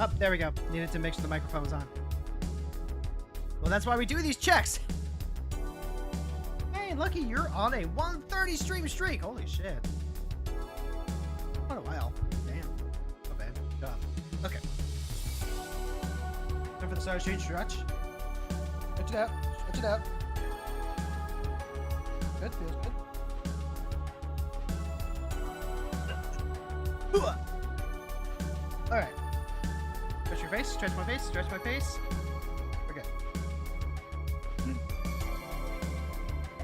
Oh, there we go. Needed to make sure the microphone was on. Well, that's why we do these checks. Hey, Lucky, you're on a 130 stream streak. Holy shit. What a while. Damn. Oh, bad. Good job. Okay. Time for the start stream stretch. Stretch it out. Stretch it out. Good. Feels good. Alright. Stretch your face. Stretch my face. Stretch my face. We're good.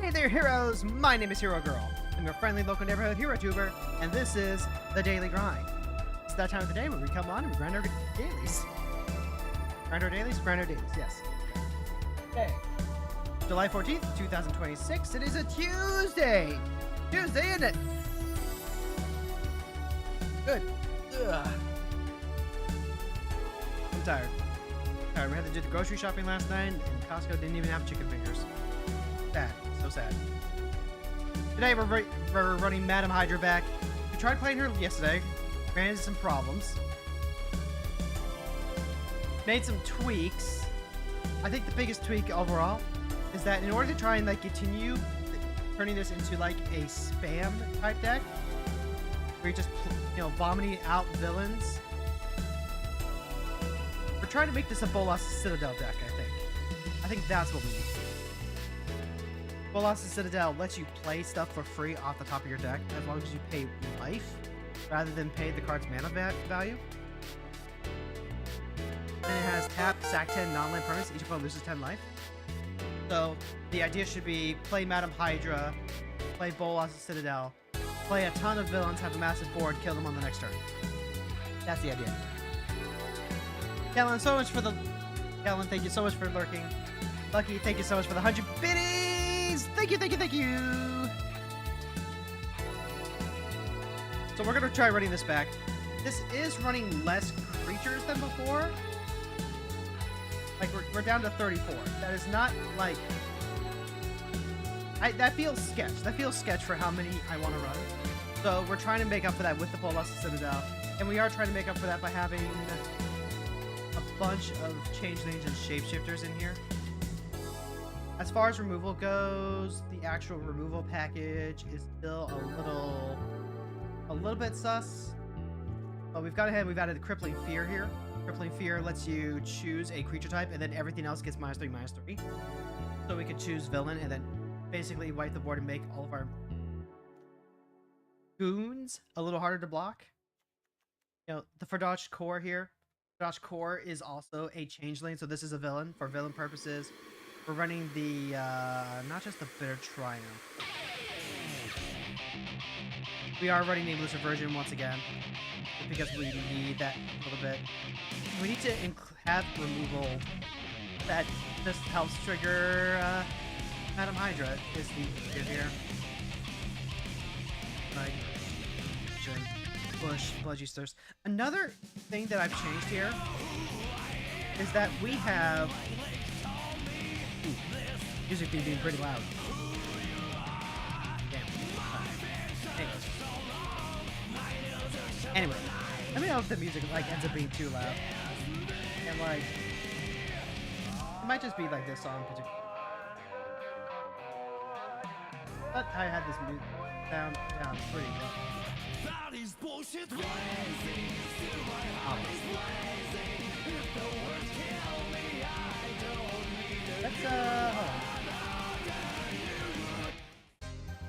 Hey there, heroes! My name is Hero Girl. I'm your friendly local neighborhood hero tuber, and this is The Daily Grind. It's that time of the day where we come on and we grind our dailies. Grind our dailies? Grind our dailies, yes. Okay. July 14th, 2026. It is a Tuesday! Tuesday, isn't it? Good. Ugh. I'm tired. We had to do the grocery shopping last night, and Costco didn't even have chicken fingers. Sad. So sad. Today we're running Madam Hydra back. We tried playing her yesterday. Ran into some problems. Made some tweaks. I think the biggest tweak overall is that in order to try and like continue turning this into like a spam type deck, where you're just vomiting out villains, we're trying to make this a Bolas Citadel deck. I think that's what we need. Bolas Citadel lets you play stuff for free off the top of your deck as long as you pay life rather than pay the card's mana value. And it has tap, sack 10 non-land permanents. Each opponent loses 10 life. So the idea should be play Madam Hydra, play Bolas Citadel, play a ton of villains, have a massive board, kill them on the next turn. That's the idea. Kellen, Kellen, thank you so much for lurking. Lucky, thank you so much for the 100 biddies! Thank you, thank you, thank you! So we're gonna try running this back. This is running less creatures than before. Like, we're down to 34. That is not, like... that feels sketch. That feels sketch for how many I want to run. So we're trying to make up for that with the Bolas Citadel. And we are trying to make up for that by having a bunch of changelings and shapeshifters in here. As far as removal goes, the actual removal package is still a little bit sus. But we've gone ahead and we've added the Crippling Fear here. Crippling Fear lets you choose a creature type and then everything else gets -3/-3. So we could choose villain and then basically wipe the board and make all of our goons a little harder to block. The Fardach Core here. Fardach Core is also a changeling, so this is a villain for villain purposes. We're running the, not just the Bitter Trino. We are running the elusive version once again, because we need that a little bit. We need to have removal that just helps trigger Madam Hydra is the issue here. Like, push, Bludgeysters. Another thing that I've changed here is that we have... Ooh, music being pretty loud. Anyway, let me know if the music ends up being too loud. And it might just be like this song in particular. But I had this music down pretty low. Let's hold on.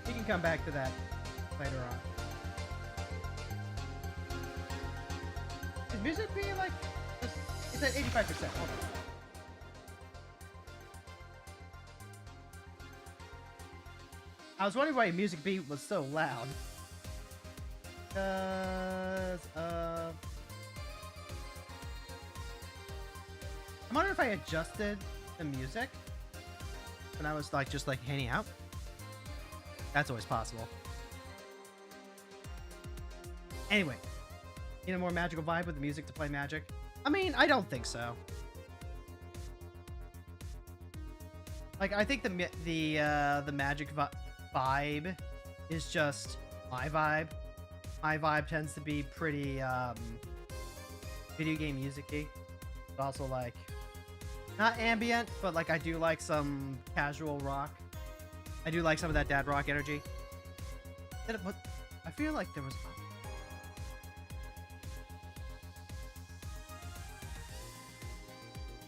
We can come back to that later on. Is music being like... It's at 85%. Hold on. I was wondering why music beat was so loud. Because of... I'm wondering if I adjusted the music when I was just hanging out. That's always possible. Anyway. Need a more magical vibe with the music to play Magic? I mean, I don't think so. I think the Magic vibe is just my vibe. My vibe tends to be pretty video game music-y, but also like not ambient, but like I do like some casual rock. I do like some of that dad rock energy. But I feel like there was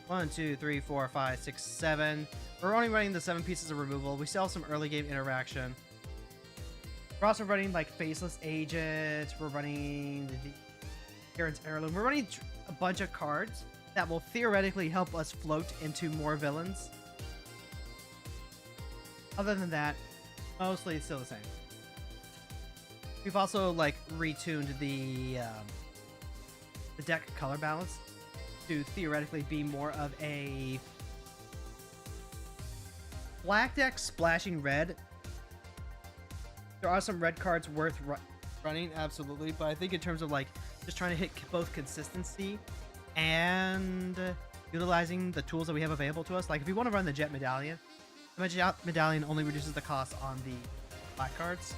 1, 2, 3, 4, 5, 6, 7. We're only running the 7 pieces of removal. We still have some early game interaction. We're also running like Faceless Agent. We're running the Karen's Heirloom. We're running a bunch of cards that will theoretically help us float into more villains. Other than that, mostly it's still the same. We've also like retuned the deck color balance to theoretically be more of a black deck splashing red. There are some red cards worth running, absolutely, but I think in terms of like just trying to hit both consistency and utilizing the tools that we have available to us, like if we want to run the Jet Medallion, the Jet Medallion only reduces the cost on the black cards.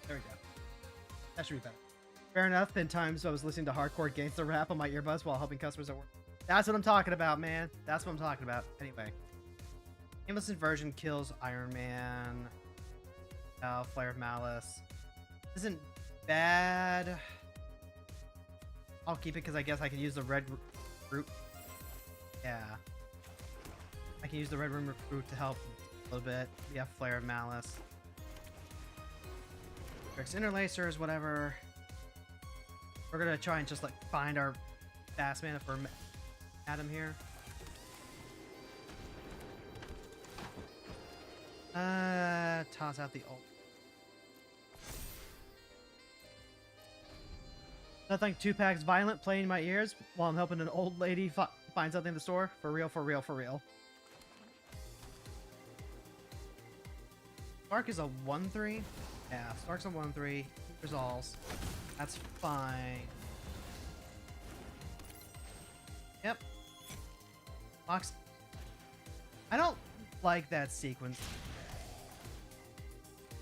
There we go. That should be better. Fair enough. Been times I was listening to hardcore gangster rap on my earbuds while helping customers at work. That's what I'm talking about, man. That's what I'm talking about. Anyway. Aimless Inversion kills Iron Man. Flare of Malice. Isn't bad. I'll keep it because I guess I can use the red root. Yeah. I can use the red room recruit to help a little bit. We have Flare of Malice. Interlacers, whatever. We're gonna try and just like find our fast mana for Adam here. Toss out the ult. Nothing 2-packs violent playing in my ears while I'm helping an old lady find something in the store. For real, for real, for real. Stark is a 1/3. Yeah, Stark's a 1/3. Resolves. That's fine. Yep. Mox. I don't like that sequence.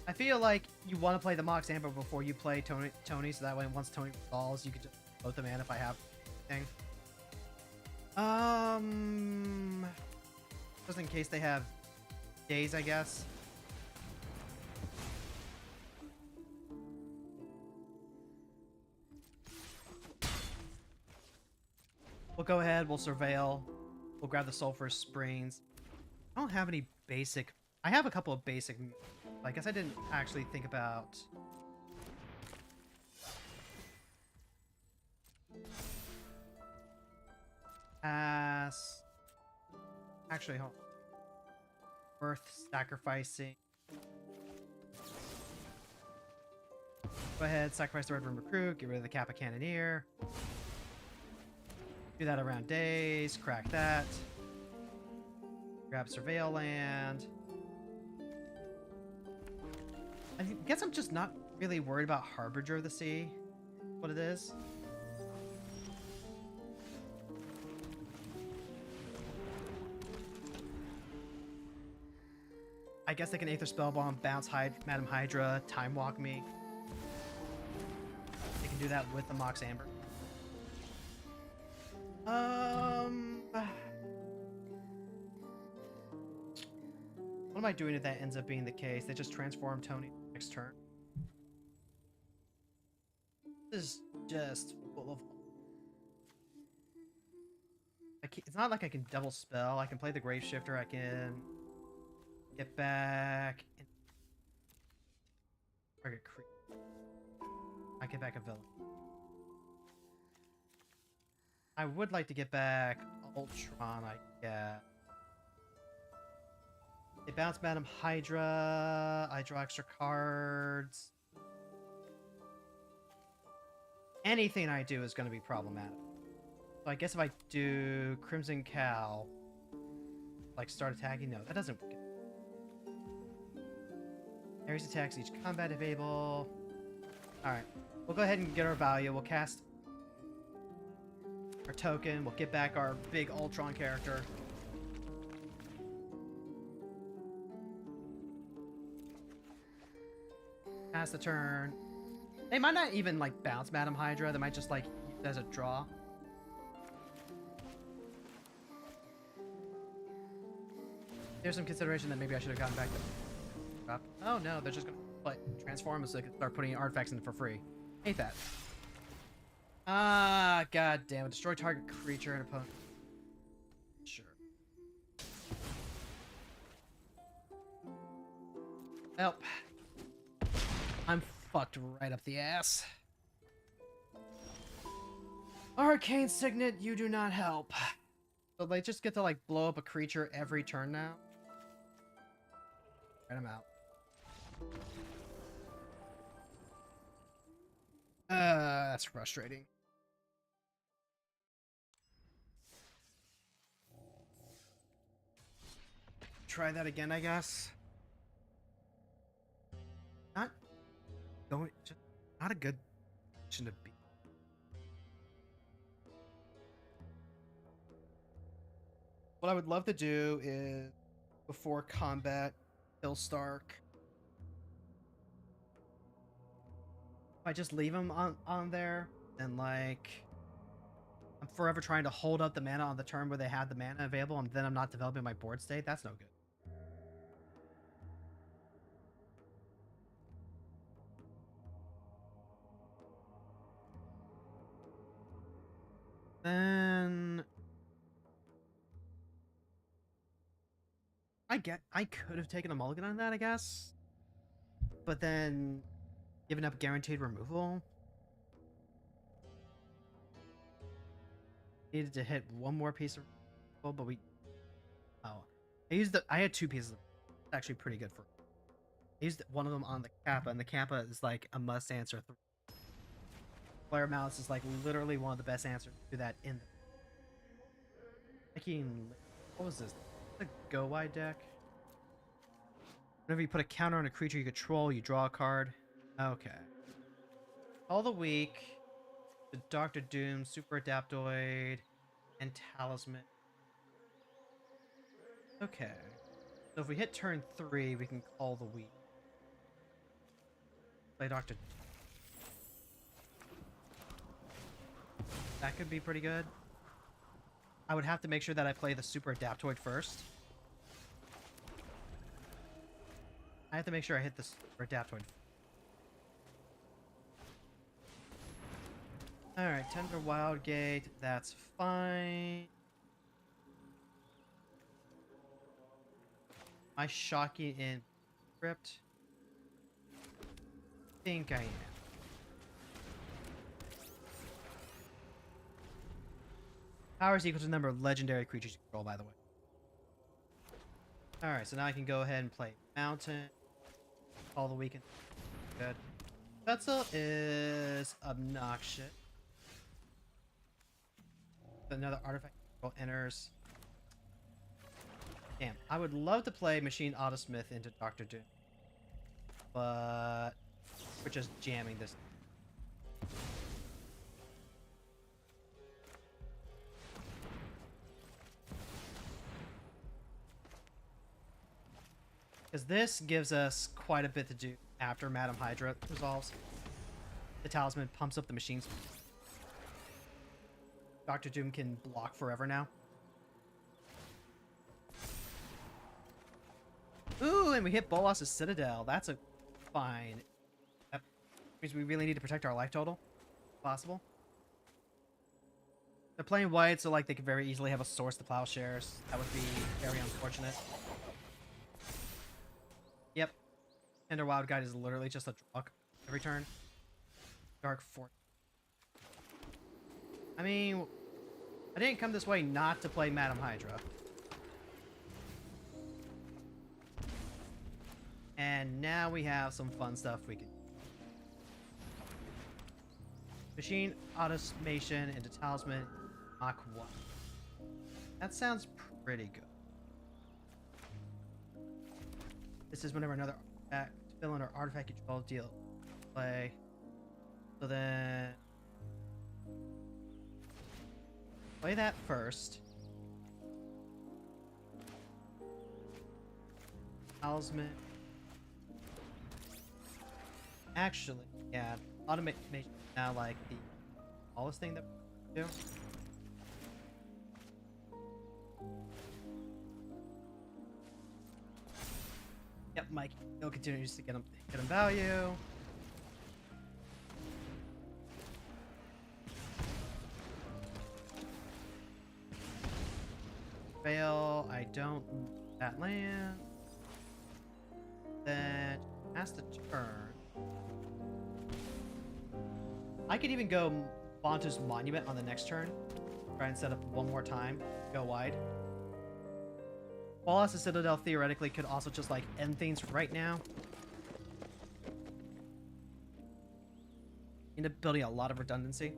I feel like you want to play the Mox Amber before you play Tony, so that way once Tony falls, you can just vote them in if I have anything. Just in case they have days, I guess. We'll go ahead, we'll surveil. We'll grab the Sulphur Springs. I don't have any basic... I have a couple of basic... I guess I didn't actually think about... Actually, hold on. Worth sacrificing. Go ahead, sacrifice the Red Room Recruit, get rid of the Kappa Cannoneer. Do that around days, crack that. Grab Surveil Land. I guess I'm just not really worried about Harbinger of the Sea. What it is. I guess they can Aether Spellbomb, bounce Madam Hydra, Time Walk me. They can do that with the Mox Amber. What am I doing if that ends up being the case? They just transform Tony next turn. This is just full of... It's not like I can double spell. I can play the Grave Shifter. I can get back... Target creep. I get back a villain. I would like to get back Ultron, I guess. They bounce Madam Hydra. I draw extra cards. Anything I do is going to be problematic. So I guess if I do Crimson Cow, like start attacking, no, that doesn't work. Ares attacks each combat if able. Alright, we'll go ahead and get our value. We'll cast our token. We'll get back our big Ultron character. Pass the turn. They might not even like bounce Madam Hydra. They might just like use it as a draw. There's some consideration that maybe I should have gotten back to. Oh no, they're just gonna like transform so they can start putting artifacts in for free. Hate that. Ah, god damn it. Destroy target creature and opponent. Sure. Help. I'm fucked right up the ass. Arcane Signet, you do not help. So they just get to like blow up a creature every turn now. Right, I'm out. That's frustrating. Try that again, I guess. Not going, just not a good position to be. What I would love to do is before combat, kill Stark. If I just leave him on there, and like I'm forever trying to hold up the mana on the turn where they have the mana available, and then I'm not developing my board state. That's no good. Then I could have taken a mulligan on that, I guess, but then giving up guaranteed removal. Needed to hit one more piece of removal, but I had two pieces of it's actually pretty good for I used one of them on the Kappa, and the Kappa is like a must answer. Flare Mouse is like literally one of the best answers to that in the what was this? The go wide deck. Whenever you put a counter on a creature you control, you draw a card. Okay. All the week, the Doctor Doom, Super Adaptoid, and Talisman. Okay. So if we hit turn 3, we can call the week. Play Doctor. That could be pretty good. I would have to make sure that I play the Super Adaptoid first. I have to make sure I hit the Super Adaptoid. Alright, Tender Wildgate, that's fine. Am I shocking in Crypt? I think I am. Power is equal to the number of legendary creatures you control, by the way. Alright, so now I can go ahead and play Mountain. All the weekend. Good. Pretzel is obnoxious. Another artifact enters. Damn, I would love to play Machine Autosmith into Doctor Doom. But we're just jamming this. Because this gives us quite a bit to do after Madam Hydra resolves. The Talisman pumps up the machines. Doctor Doom can block forever now. Ooh, and we hit Bolas's Citadel. That's a fine. That means we really need to protect our life total. Possible. They're playing white, so like they could very easily have a source to plowshares. That would be very unfortunate. Yep. Tender Wild Guide is literally just a draw every turn. Dark Fort. I mean, I didn't come this way not to play Madam Hydra. And now we have some fun stuff we can. Machine Automation into Talisman Mach 1. That sounds pretty good. This is whenever another villain or artifact control deal play. So then play that first. Talisman. Actually, yeah, automation is now like the smallest thing that we do. Yep, Mike. He'll continue to get him value. Fail. I don't move that land. Then has to turn. I could even go Bontu's Monument on the next turn. Try and set up one more time. Go wide. Wallace the Citadel theoretically could also just like end things right now. End up building a lot of redundancy.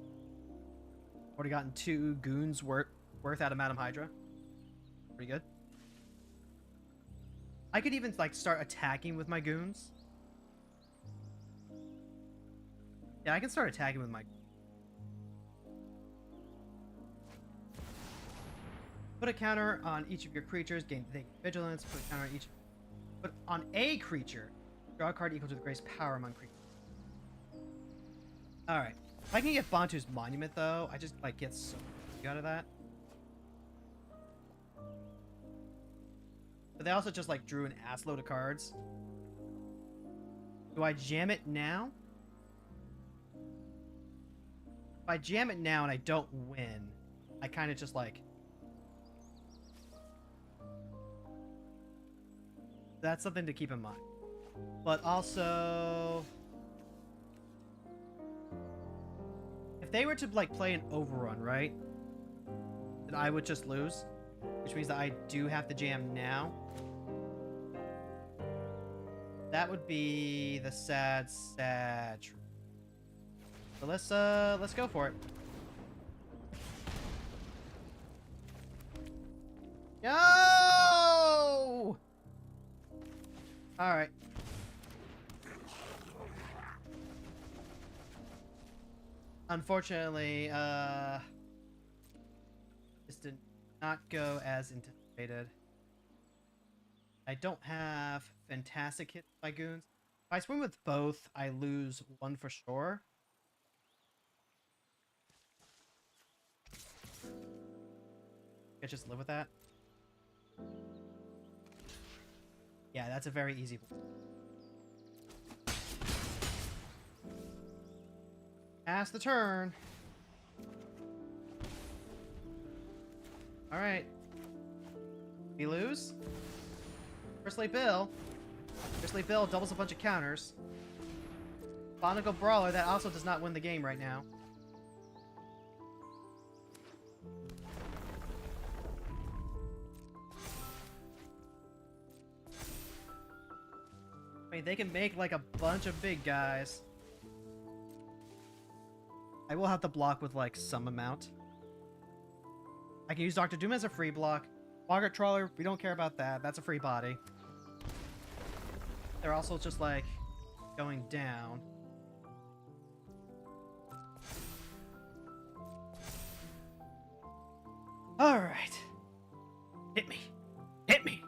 Already gotten 2 goons worth out of Madam Hydra. Pretty good. I could even like start attacking with my goons. Yeah, I can start attacking with my... Put a counter on each of your creatures, gain vigilance, put a counter on each... Put on a creature, draw a card equal to the greatest power among creatures. Alright. If I can get Bontu's Monument, though, I just, like, get so much out of that. But they also just, like, drew an assload of cards. Do I jam it now? If I jam it now and I don't win, I kind of just, like... That's something to keep in mind. But also... If they were to, like, play an overrun, right? Then I would just lose. Which means that I do have to jam now. That would be the sad truth. So let's go for it. No! Alright. Unfortunately, this did not go as anticipated. I don't have fantastic hits by goons. If I swing with both, I lose 1 for sure. I just live with that. Yeah, that's a very easy one. Pass the turn. Alright. We lose. Bristly Bill. Bristly Bill doubles a bunch of counters. Bonical Brawler, that also does not win the game right now. I mean, they can make like a bunch of big guys. I will have to block with like some amount. I can use Dr. Doom as a free block. Margaret Trawler, we don't care about that. That's a free body. They're also just like going down. Alright. Hit me. Hit me.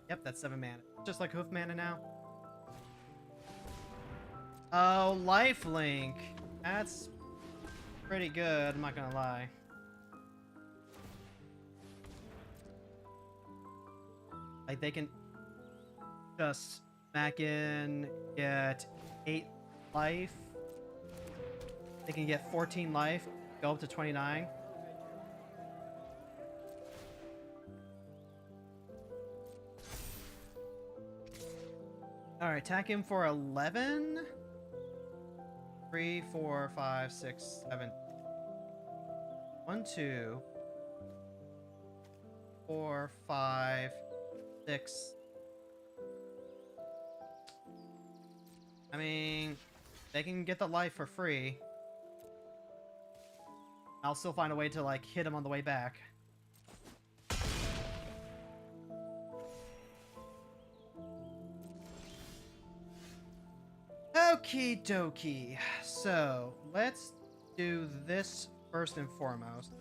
Yep, that's 7 mana. Just like Hoof mana now. Oh, lifelink. That's pretty good, I'm not gonna lie. Like, they can just smack in, get 8 life. They can get 14 life, go up to 29. Alright, attack him for 11. 3, 4, 5, 6, 7. 1, 2, 4, 5, 6. I mean, they can get the life for free. I'll still find a way to, like, hit him on the way back. Okie dokie. So, let's do this first and foremost.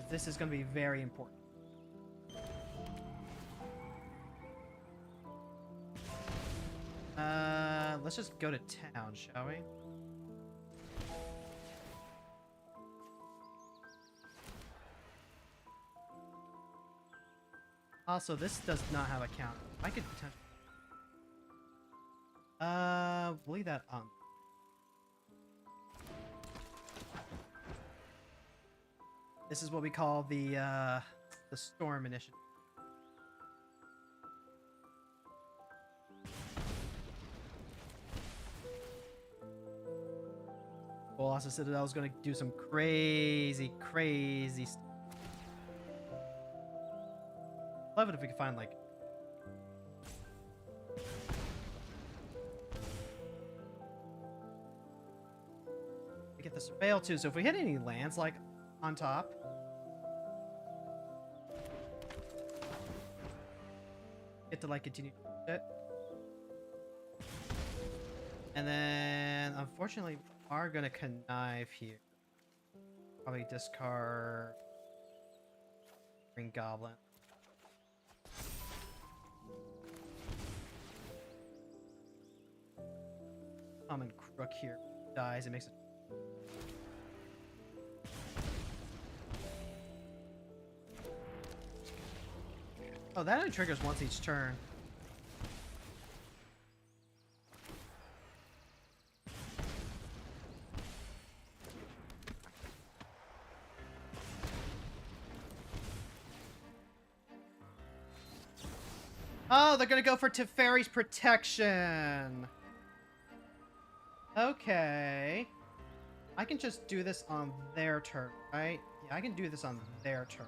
This is going to be very important. let's just go to town, shall we? Also, this does not have a count. I could potentially... we'll leave that on. This is what we call the storm initiative. Colossus Citadel is going to do some crazy stuff. Love it if we could find, like... We get the surveil too, so if we hit any lands, like, on top... Get to, like, continue it. And then, unfortunately, we are going to connive here. Probably discard... Green Goblin. Common Crook here dies, it makes it... Oh, that only triggers once each turn. Oh, they're gonna go for Teferi's Protection! Okay. I can just do this on their turn, right? Yeah, I can do this on their turn.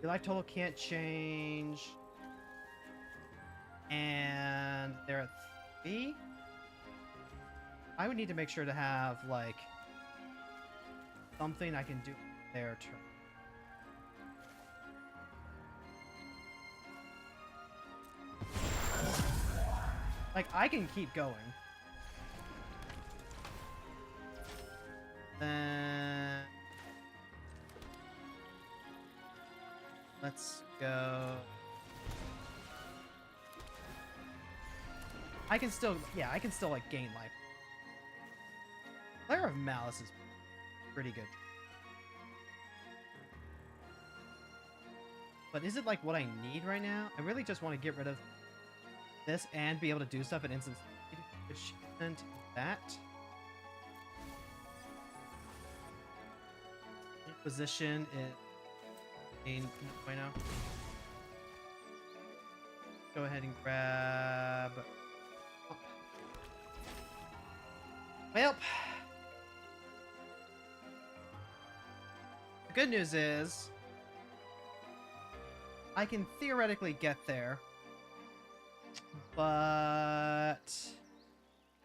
Your life total can't change. And they're at 3? I would need to make sure to have, like, something I can do on their turn. Like, I can keep going. Then... Let's go... I can still, yeah, I can still, like, gain life. Flare of Malice is pretty good. But is it, like, what I need right now? I really just want to get rid of this and be able to do stuff at instant speed, which isn't that. Position is right now. Go ahead and grab. Well, the good news is I can theoretically get there. But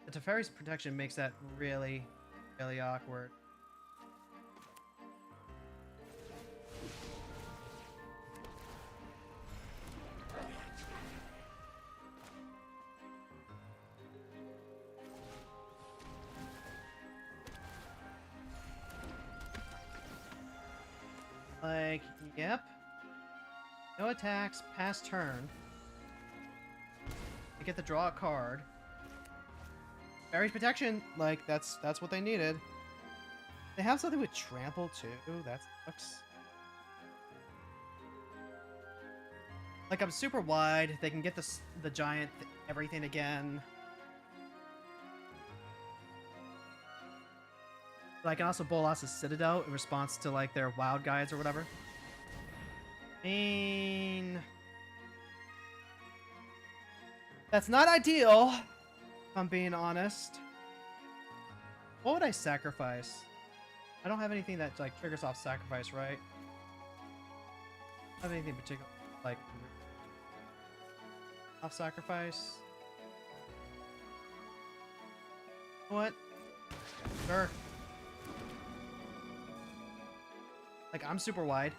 the Teferi's Protection makes that really, really awkward. Like, yep. No attacks, past turn. Get to draw a card. Teferi's Protection, like that's what they needed. They have something with trample too. That sucks. Like I'm super wide. They can get the giant everything again. But I can also bolas a Citadel in response to like their wild guides or whatever. I mean. That's not ideal, if I'm being honest. What would I sacrifice? I don't have anything that like triggers off sacrifice, right? I don't have anything particular like off sacrifice. What? Sure. Like I'm super wide.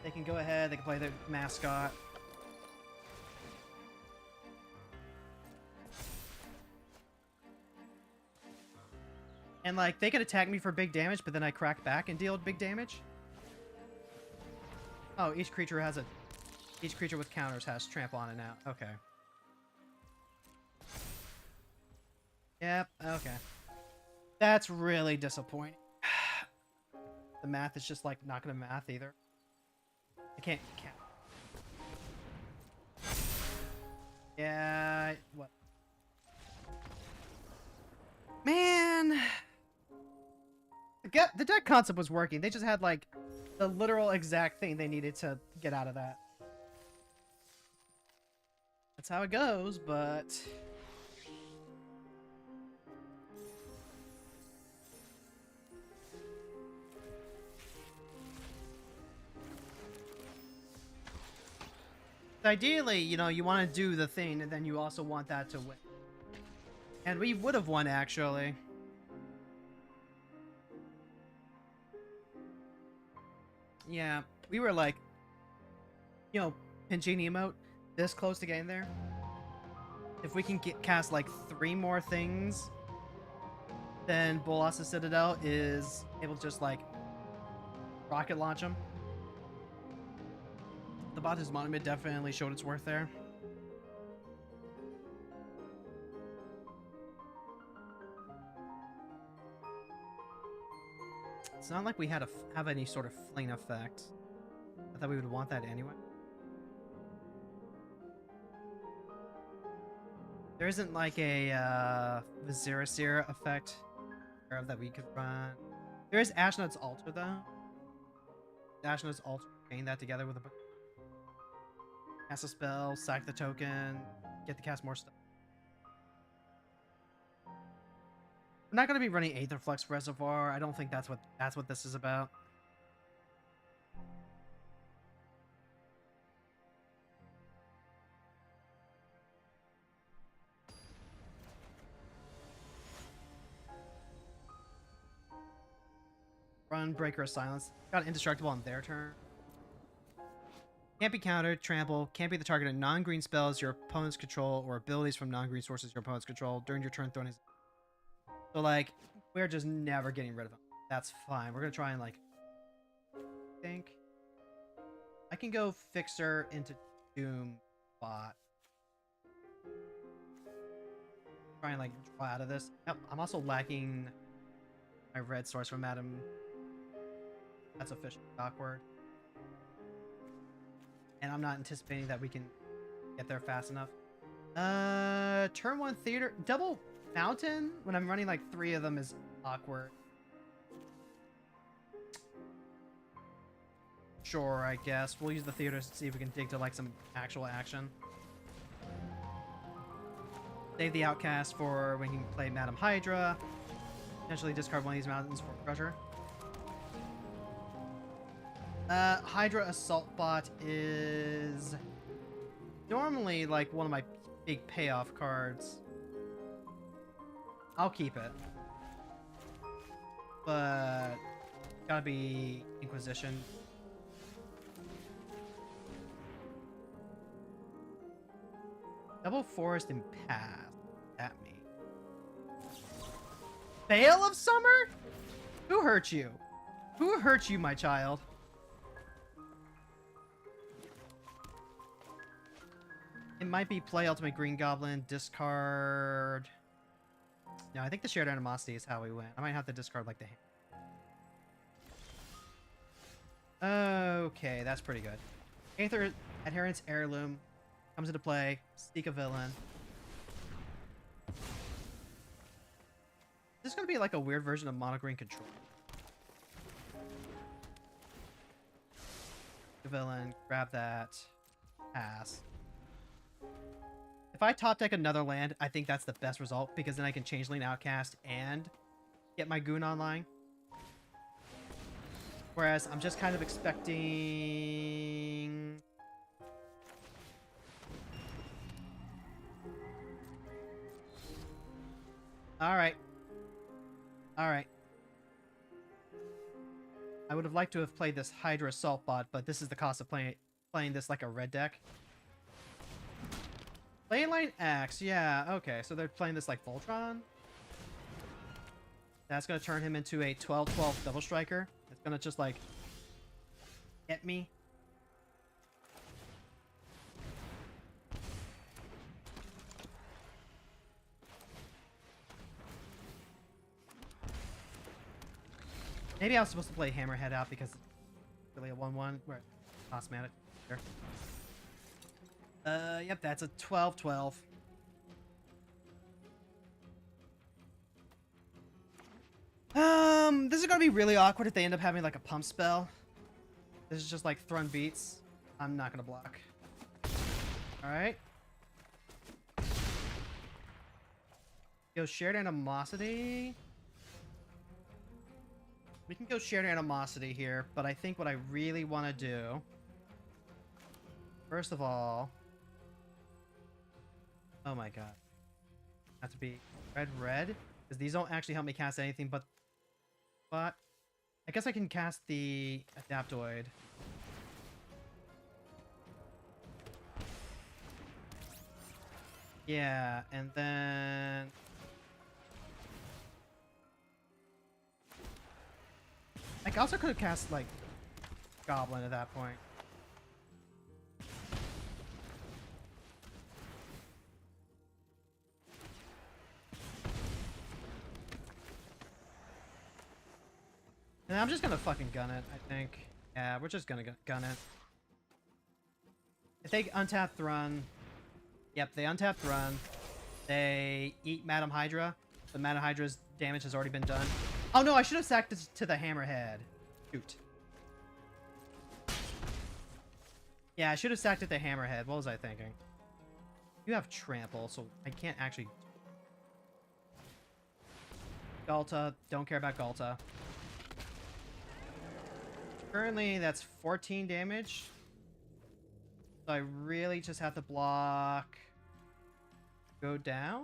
They can go ahead, they can play their mascot. And like, they could attack me for big damage, but then I crack back and deal big damage. Oh, each creature with counters has trample on it now. Okay. Yep, okay. That's really disappointing. The math is just like not gonna math either. I can't. Yeah, what? Man! The deck concept was working. They just had like the literal exact thing they needed to get out of that. That's how it goes, but... Ideally, you know, you want to do the thing, and then you also want that to win. And we would have won, actually. Yeah, we were like, you know, Pinchini emote, this close to getting there. If we can cast like 3 more things, then Bolas's Citadel is able to just like rocket launch them. The Bot's Monument definitely showed its worth there. It's not like we had to have any sort of fling effect. I thought we would want that anyway. There isn't like a Vizirasir effect that we could run. There is Ashnod's Altar though. Ashnod's Altar, chain that together with a cast a spell, sack the token, get to cast more stuff. I'm not gonna be running Aetherflux Reservoir. I don't think that's what this is about. Run Breaker of Silence. Got Indestructible on their turn. Can't be countered, trample, can't be the target of non-green spells your opponents control or abilities from non-green sources your opponents control during your turn throwing his... So, like, we're just never getting rid of him. That's fine. We're gonna try and, like... think... I can go Fixer into Doom Bot. Try and, like, draw out of this. Yep, I'm also lacking my red source from Madam. That's officially awkward. And I'm not anticipating that we can get there fast enough. Turn 1 Theater. Double Mountain when I'm running like 3 of them is awkward. Sure, I guess. We'll use the theaters to see if we can dig to like some actual action. Save the Outcast for when you can play Madam Hydra. Potentially discard one of these mountains for Crusher. Hydra Assault Bot is normally like one of my big payoff cards. I'll keep it. But gotta be Inquisition. Double Forest and Path. At me. Veil of Summer? Who hurt you? Who hurt you, my child? It might be play Ultimate Green Goblin, discard... No, I think the Shared Animosity is how we went. I might have to discard, like, the hand. Okay, that's pretty good. Aether Adherence Heirloom comes into play. Seek a Villain. This is going to be, like, a weird version of Mono Green Control. The Villain, grab that. Pass. If I top deck another land, I think that's the best result because then I can Changeling Outcast and get my Goon online. Whereas I'm just kind of expecting... Alright. Alright. I would have liked to have played this Hydra Assault Bot, but this is the cost of playing this like a red deck. Leyline Axe, yeah, okay, so they're playing this like Voltron. That's gonna turn him into a 12/12 Double Striker. It's gonna just like hit me. Maybe I was supposed to play Hammerhead out because it's really a 1-1. Where Cosmetic. Sure. Yep, that's a 12-12. This is gonna be really awkward if they end up having like a pump spell. This is just like Thrun beats. I'm not gonna block. Alright. Go shared animosity. We can go shared animosity here, but I think what I really want to do, first of all, oh my god, have to be red, because these don't actually help me cast anything, but I guess I can cast the Adaptoid. Yeah, and then I also could have cast like Goblin at that point. And I'm just gonna fucking gun it, I think. Yeah, we're just gonna gun it. If they untap Thrun, yep, they untap Thrun. They eat Madam Hydra. The Madam Hydra's damage has already been done. Oh no, I should have sacked it to the Hammerhead. Shoot. Yeah, I should have sacked it to Hammerhead. What was I thinking? You have Trample, so I can't actually... Galta. Don't care about Galta. Currently, that's 14 damage. So I really just have to block... Go down?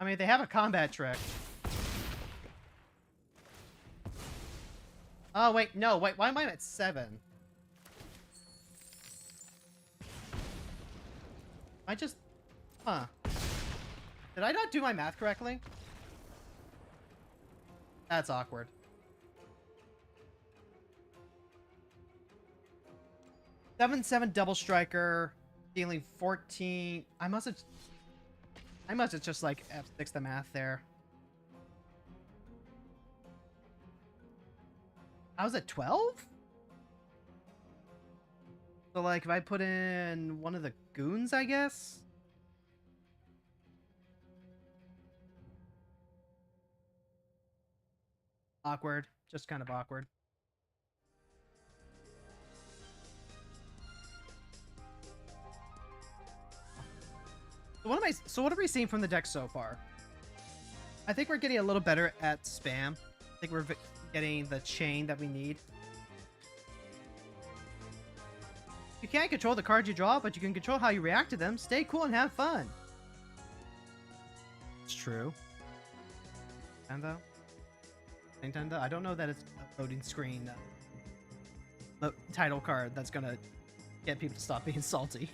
I mean, they have a combat trick. Oh, wait, no, wait, why am I at 7? I just... Huh. Did I not do my math correctly? That's awkward. Seven double striker, dealing 14. I must have just like F6 the math there. I was at 12? So like if I put in one of the goons, I guess? Awkward. Just kind of awkward. So what are we seeing from the deck so far? I think we're getting a little better at spam. I think we're getting the chain that we need. You can't control the cards you draw, but you can control how you react to them. Stay cool and have fun. It's true. Nintendo? Nintendo? I don't know that it's a loading screen title card that's gonna get people to stop being salty.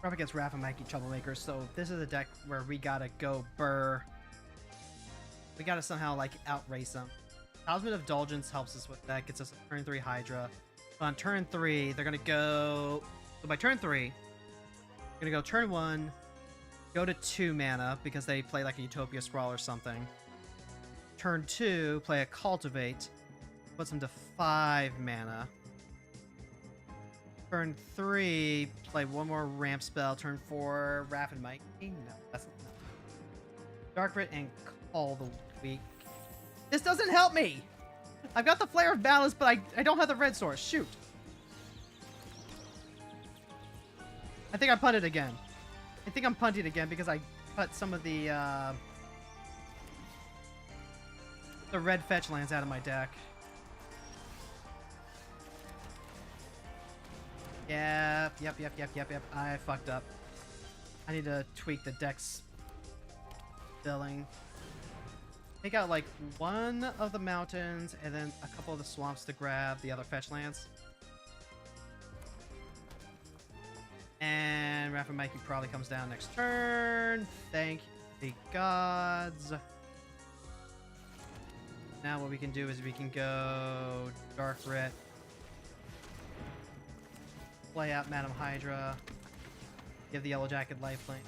Up against Raph and Mikey Troublemakers, so this is a deck where we gotta go burr. We gotta somehow like outrace them. Talisman of Indulgence helps us with that, gets us a turn 3 Hydra. But on turn 3, they're gonna go. So by turn 3, they're gonna go turn 1, go to 2 mana because they play like a Utopia Sprawl or something. Turn 2, play a Cultivate, puts them to 5 mana. Turn 3, play one more ramp spell. Turn 4, Raph and Mikey. No, that's not. Dark Rit and Call the Weak. This doesn't help me! I've got the Flare of Balance, but I don't have the red source. Shoot. I think I punted again. I think I'm punting again because I cut some of the red fetch lands out of my deck. Yep. I fucked up. I need to tweak the deck's filling. Take out like one of the mountains and then a couple of the swamps to grab the other fetch lands. And Rapid Mikey probably comes down next turn. Thank the gods. Now what we can do is we can go Dark Rit. Play out Madam Hydra. Give the Yellow Jacket lifelink.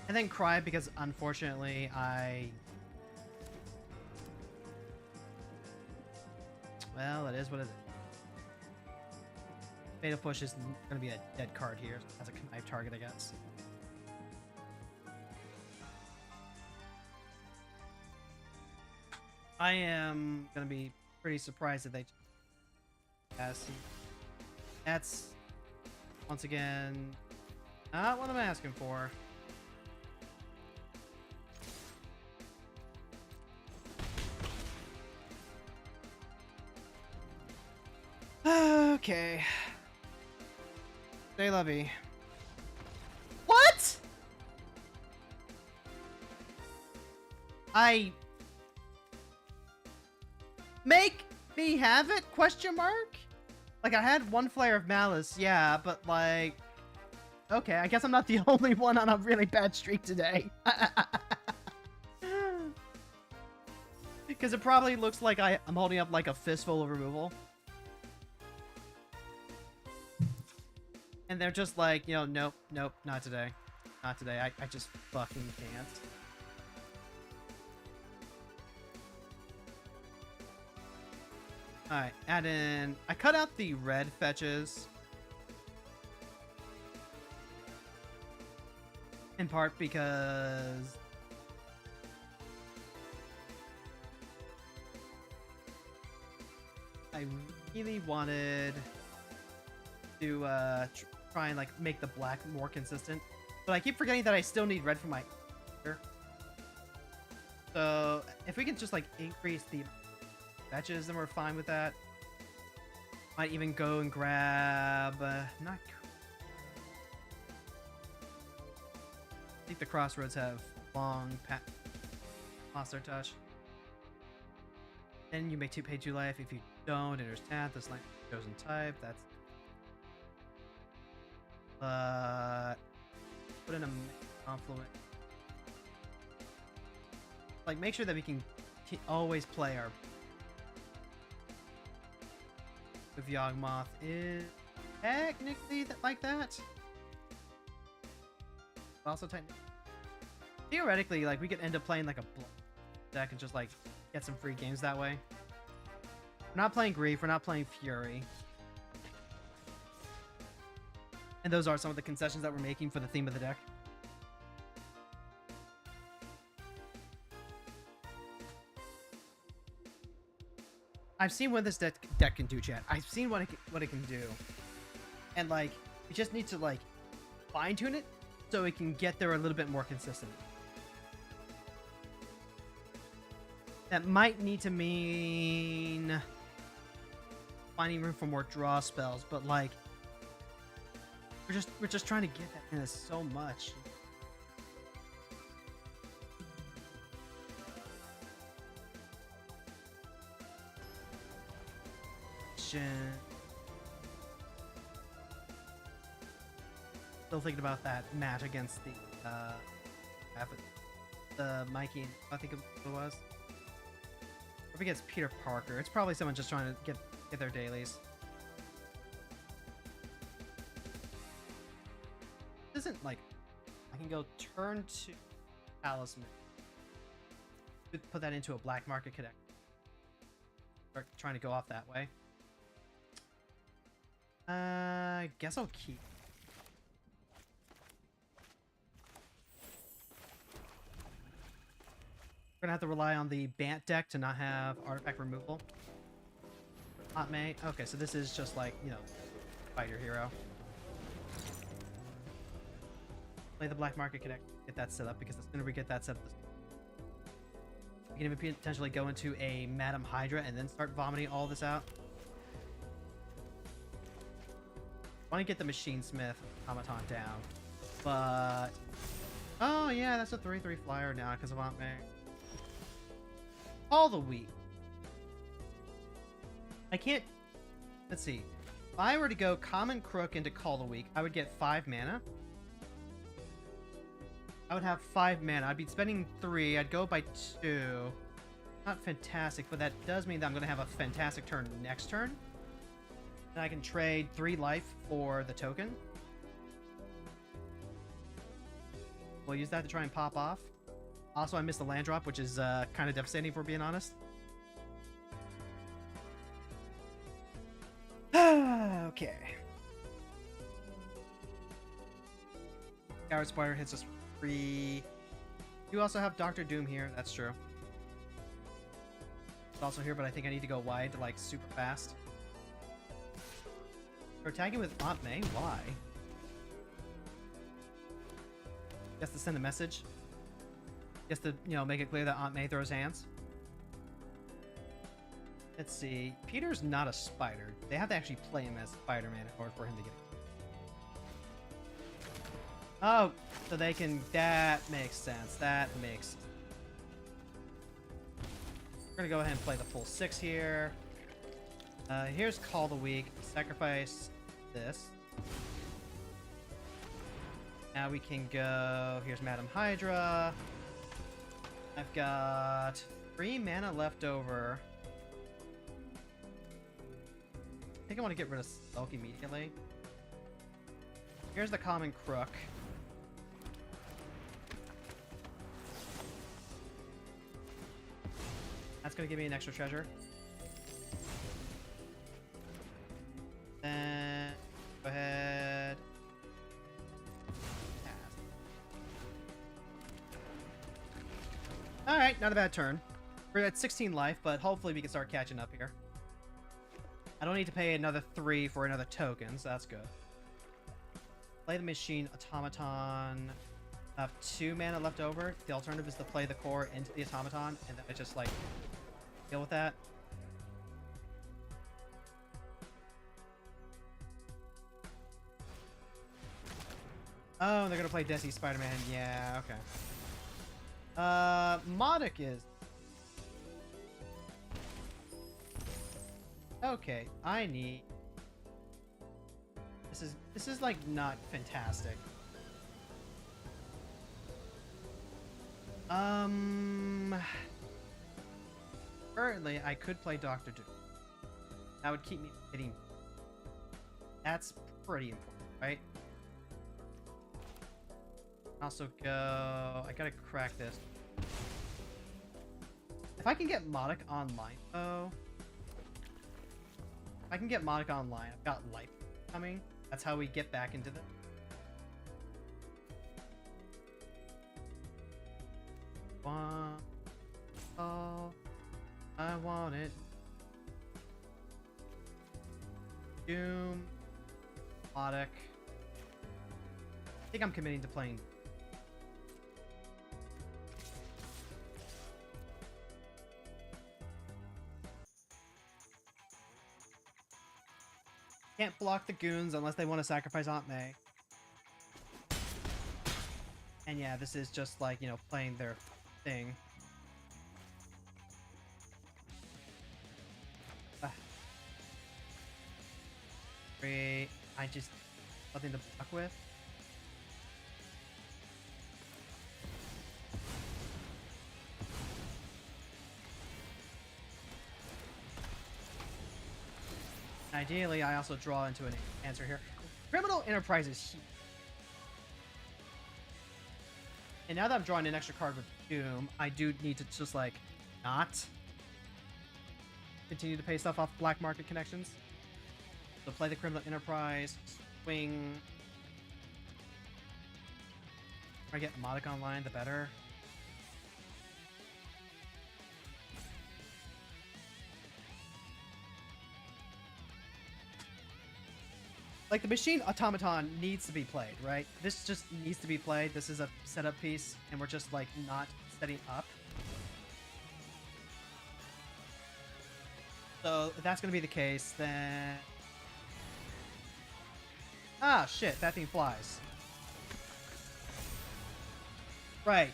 And then cry because unfortunately well, it is what it is. Beta Push is going to be a dead card here as a connive target, I guess. I am going to be pretty surprised if they... That's, once again, not what I'm asking for. Okay. Stay lovey. What? Make me have it? Question mark? Like, I had one Flare of Malice, yeah, but like... Okay, I guess I'm not the only one on a really bad streak today. Because it probably looks like I'm holding up like a fistful of removal. And they're just like, you know, nope, not today. Not today. I just fucking can't. Alright, add in... I cut out the red fetches. In part because... I really wanted to try and like make the black more consistent, but I keep forgetting that I still need red for my character. So if we can just like increase the fetches, then we're fine with that. Might even go and grab not. I think the Crossroads have long lost their touch. Then you may pay 2 life. If you don't, enters tap. This line chosen type. That's. Put in a confluent. Like, make sure that we can always play our. If Yawgmoth is technically like that. But also theoretically, like, we could end up playing like a deck and just like get some free games that way. We're not playing Grief. We're not playing Fury. And those are some of the concessions that we're making for the theme of the deck. I've seen what this deck can do, chat. I've seen what it can do. And, like, we just need to, like, fine-tune it so it can get there a little bit more consistent. That might need to mean finding room for more draw spells, but, like, we're just trying to get that in so much. Still thinking about that match against the Mikey, I think it was. Or against Peter Parker. It's probably someone just trying to get their dailies. Isn't like I can go turn to Talisman. Put that into a black market connect. Start trying to go off that way. I guess I'll keep. We're gonna have to rely on the Bant deck to not have artifact removal. Hot May. Okay, so this is just like, you know, fighter hero. Play the black market connect. Get that set up because the sooner we get that set up, we can even potentially go into a Madam Hydra and then start vomiting all this out. I want to get the Machine Smith automaton down. But... oh, yeah, that's a 3-3 flyer now because of Aunt May. All the week. I can't... let's see. If I were to go Common Crook into Call the Week, I would get 5 mana. I would have 5 mana. I'd be spending 3. I'd go by 2. Not fantastic, but that does mean that I'm going to have a fantastic turn next turn. And I can trade 3 life for the token. We'll use that to try and pop off. Also, I missed the land drop, which is kind of devastating, if we're being honest. Okay. Scoured Spider hits us free. You also have Dr. Doom here. That's true. It's also here, but I think I need to go wide to, like, super fast. We're attacking with Aunt May? Why? Just to send a message? Just to, you know, make it clear that Aunt May throws hands? Let's see. Peter's not a spider. They have to actually play him as Spider-Man in order for him to get it. Oh, so they can... that makes sense. That makes sense. We're gonna go ahead and play the full 6 here. Here's Call the Week. Sacrifice this. Now we can go... here's Madam Hydra. I've got 3 mana left over. I think I want to get rid of Sulk immediately. Here's the Common Crook. That's going to give me an extra treasure. Then go ahead. Alright, not a bad turn. We're at 16 life, but hopefully we can start catching up here. I don't need to pay another 3 for another token, so that's good. Play the Machine Automaton. I have 2 mana left over. The alternative is to play the core into the Automaton, and then I just, like, deal with that. Oh, they're gonna play Desi Spider-Man. Yeah, okay. Modic is... okay, I need... This is like not fantastic. Currently I could play Dr. Doom. That would keep me hitting. That's pretty important, right? Also go... I gotta crack this. If I can get Modic online, though... if I can get Modic online, I've got life coming. That's how we get back into the... want... oh... I want it. Doom... Modic... I think I'm committing to playing... can't block the goons unless they want to sacrifice Aunt May. And yeah, this is just like, you know, playing their thing. Great. I just... nothing to block with. Ideally, I also draw into an answer here. Criminal Enterprise is huge. And now that I'm drawing an extra card with Doom, I do need to just, like, not continue to pay stuff off black market connections. So play the Criminal Enterprise, swing. If I get Modic online, the better. Like, the Machine Automaton needs to be played, right? This just needs to be played. This is a setup piece, and we're just, like, not setting up. So, if that's going to be the case, then... Ah, shit, that thing flies. Right.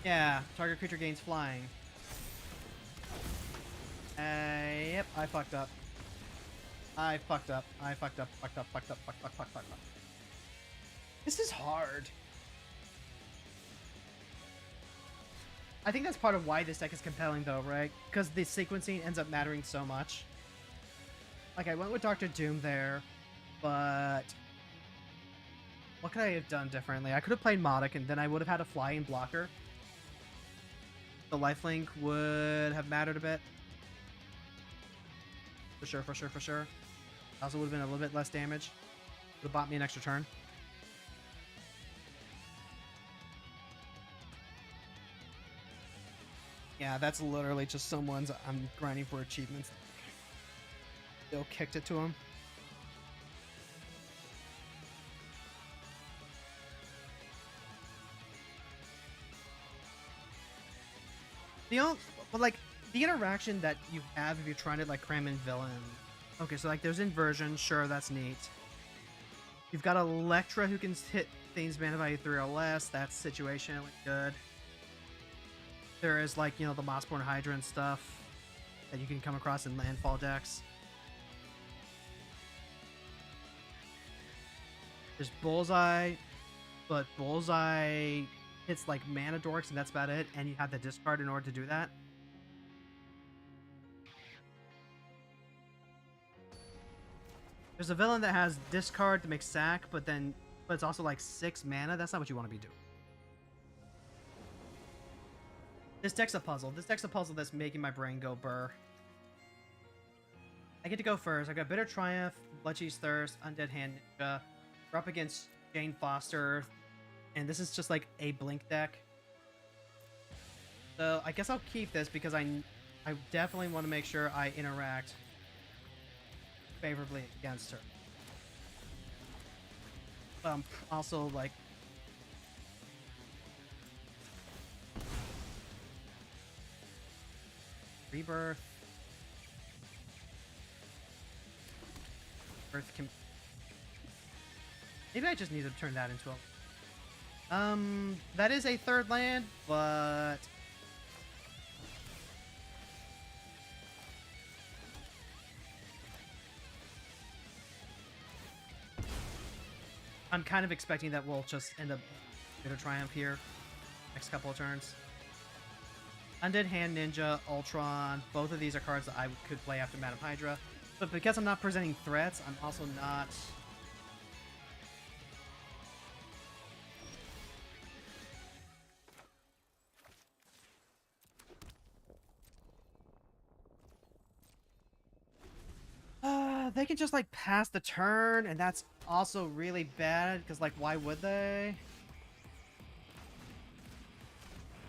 Yeah, target creature gains flying. Yep, I fucked up. I fucked up. Fucked up. This is hard. I think that's part of why this deck is compelling, though, right? Because the sequencing ends up mattering so much. Like, I went with Dr. Doom there, but what could I have done differently? I could have played Modok, and then I would have had a flying blocker. The lifelink would have mattered a bit. For sure. Also would have been a little bit less damage. Would have bought me an extra turn. Yeah, that's literally just someone's I'm grinding for achievements. Still kicked it to him. But like, the interaction that you have if you're trying to like cram in villain. Okay, so like there's inversion, sure, that's neat. You've got Electra who can hit things mana value 3 or less, that's situationally good. There is like, you know, the Mossborn Hydra and stuff that you can come across in landfall decks. There's Bullseye, but Bullseye hits like mana dorks and that's about it, and you have to discard in order to do that. There's a villain that has discard to make sack, but it's also like 6 mana. That's not what you want to be doing. This deck's a puzzle. This deck's a puzzle that's making my brain go burr. I get to go first. I got Bitter Triumph, Bloodcheese Thirst, Undead Hand Ninja. We're up against Jane Foster, and this is just like a blink deck. So I guess I'll keep this because I definitely want to make sure I interact favorably against her. Also like Rebirth. Earth can. Maybe I just need to turn that into a. That is a 3rd land, but I'm kind of expecting that we'll just end up Bitter Triumph here next couple of turns. Undead Hand Ninja, Ultron, both of these are cards that I could play after Madam Hydra. But because I'm not presenting threats, I'm also not... They can just, like, pass the turn, and that's also really bad, because, like, why would they?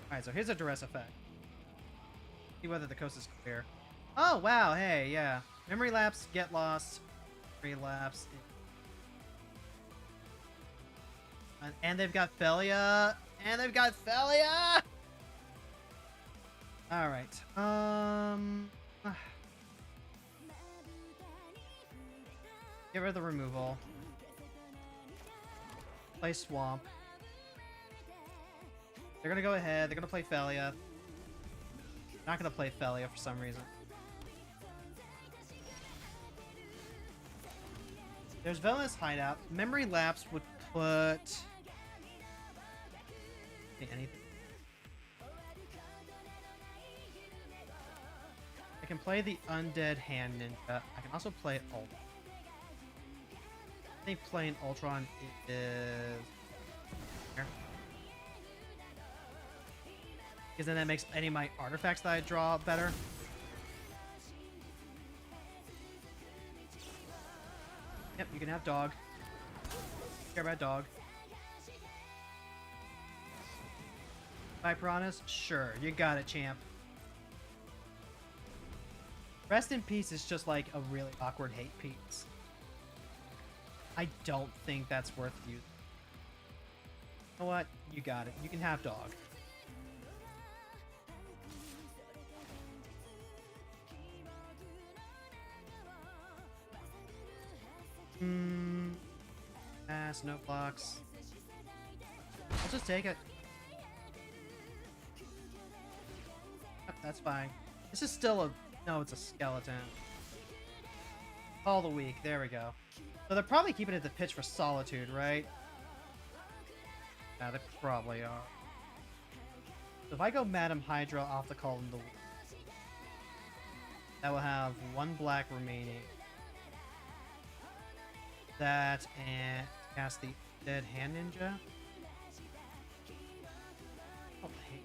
Alright, so here's a duress effect. See whether the coast is clear. Oh, wow, hey, yeah. Memory lapse, get lost. Memory lapse. And they've got Felia. And they've got Felia! Alright, get rid of the removal. Play Swamp. They're gonna go ahead. They're gonna play Felia. Not gonna play Felia for some reason. There's Villainous Hideout. Memory Lapse would put... anything. I can play the Undead Hand Ninja. I can also play Ult. I think playing Ultron is... here. Because then that makes any of my artifacts that I draw better. Yep, you can have dog. Care about dog. Buy Piranhas? Sure, you got it, champ. Rest in Peace is just like a really awkward hate piece. I don't think that's worth using. You know what? You got it. You can have dog. Pass, no blocks. I'll just take it. Yep, that's fine. This is still a... No, it's a skeleton. Call the weak. There we go. So they're probably keeping it the pitch for Solitude, right? Yeah, they probably are. So if I go Madam Hydra off the Call in the weak, that will have 1 black remaining. That and cast the Dead Hand Ninja. Oh, hey.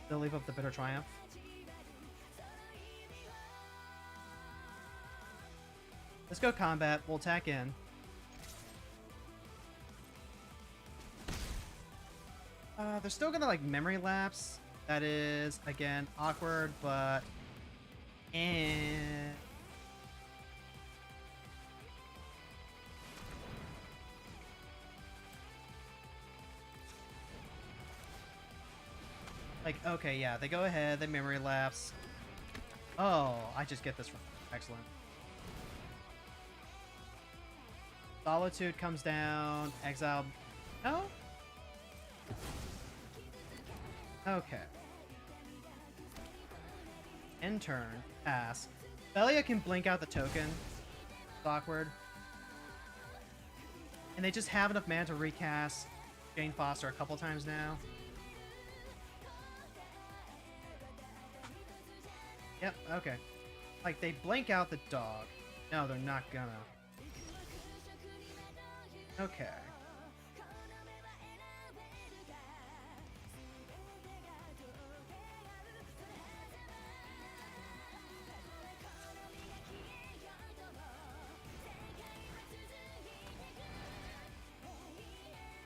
They'll leave up the Bitter Triumph. Let's go combat. We'll attack in. They're still gonna like memory lapse. That is again awkward, but and like okay, yeah, they go ahead. They memory lapse. Oh, I just get this from excellent. Solitude comes down. Exile. No. Okay. End turn. Pass. Belia can blink out the token. It's awkward. And they just have enough mana to recast Jane Foster a couple times now. Yep, okay. Like, they blink out the dog. No, they're not gonna. Okay.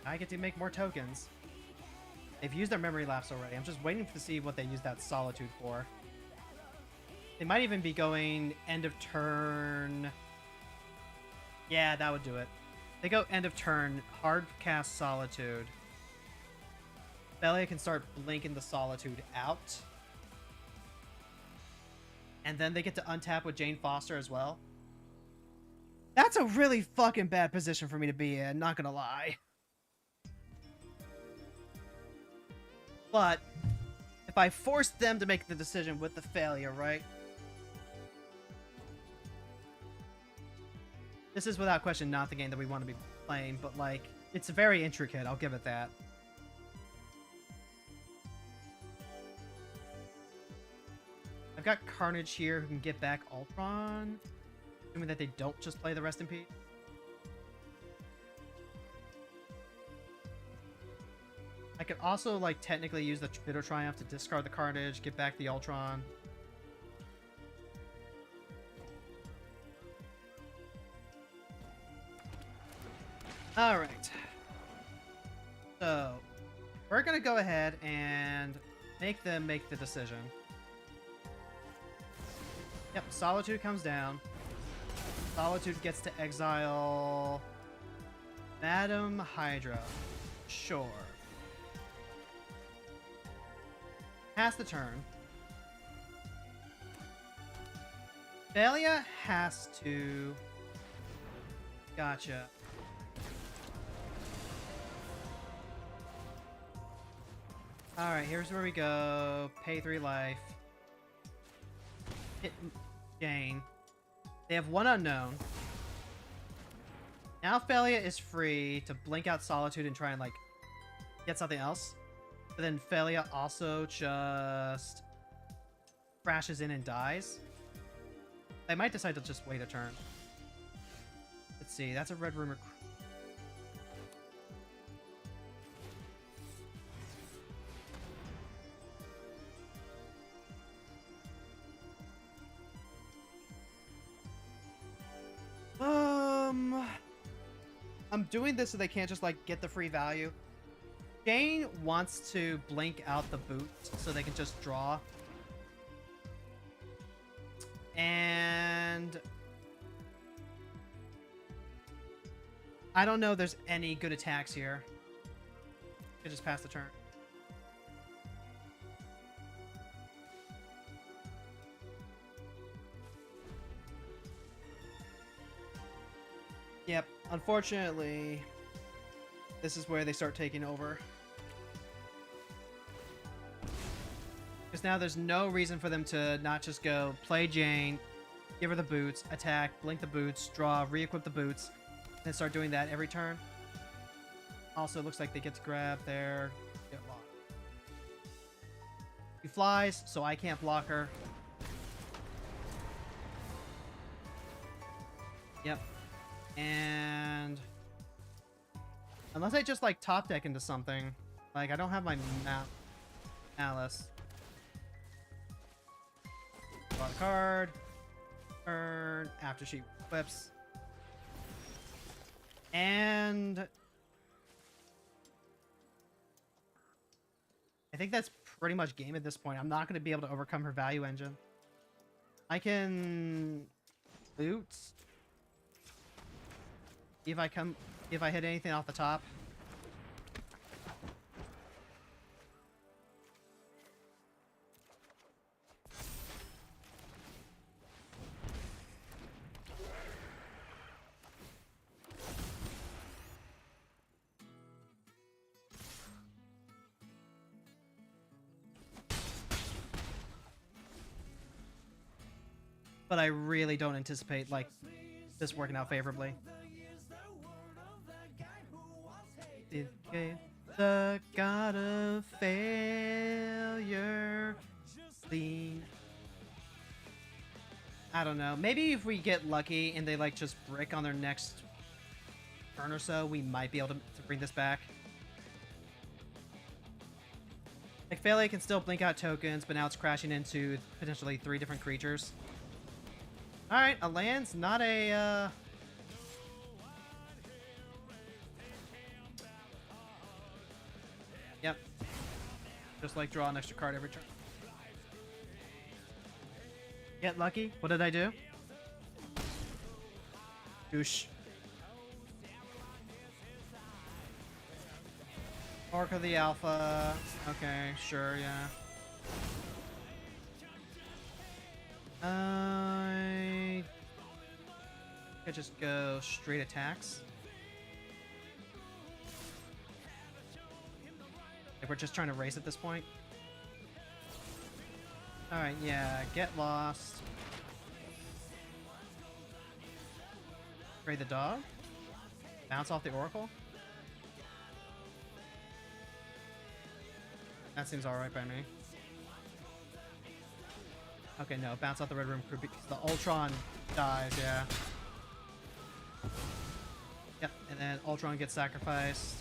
I get to make more tokens. They've used their memory lapse already. I'm just waiting to see what they use that Solitude for. They might even be going end of turn. Yeah, that would do it. They go end of turn, hard cast Solitude. Belia can start blinking the Solitude out. And then they get to untap with Jane Foster as well. That's a really fucking bad position for me to be in, not gonna lie. But if I force them to make the decision with the failure, right? This is without question not the game that we want to be playing, but like, it's very intricate, I'll give it that. I've got Carnage here who can get back Ultron, assuming that they don't just play the Rest in Peace. I could also, like, technically use the Bitter Triumph to discard the Carnage, get back the Ultron. Alright. So, we're gonna go ahead and make them make the decision. Yep, Solitude comes down. Solitude gets to exile Madam Hydra. Sure. Pass the turn. Belia has to... Gotcha. Alright, here's where we go. Pay 3 life. Hit Jane. They have 1 unknown. Now Belia is free to blink out Solitude and try and, like, get something else. But then Belia also just crashes in and dies. They might decide to just wait a turn. Let's see, that's a red rumor. I'm doing this so they can't just, like, get the free value. Jane wants to blink out the boot so they can just draw. And I don't know if there's any good attacks here. Could just pass the turn. Yep, unfortunately, this is where they start taking over. Because now there's no reason for them to not just go play Jane, give her the boots, attack, blink the boots, draw, re-equip the boots, and start doing that every turn. Also, it looks like they get to grab their get locked. She flies, so I can't block her. Yep. And unless I just like top deck into something, like I don't have my Malice. Draw a card. Turn after she whips. And I think that's pretty much game at this point. I'm not going to be able to overcome her value engine. I can loot. If I hit anything off the top. But I really don't anticipate, like, this working out favorably. The god of failure. Lean. I don't know. Maybe if we get lucky and they, like, just brick on their next turn or so, we might be able to bring this back. Like, Failure can still blink out tokens, but now it's crashing into potentially 3 different creatures. Alright, a land's not a, Yep. Just like draw an extra card every turn. Get lucky. What did I do? Goosh. Orc of the Alpha. Okay, sure, yeah. I could just go straight attacks. Like we're just trying to race at this point. Alright, yeah, get lost. Trade the dog. Bounce off the Oracle. That seems alright by me. Okay, no, bounce off the Red Room Crew because the Ultron dies, yeah. Yep, and then Ultron gets sacrificed.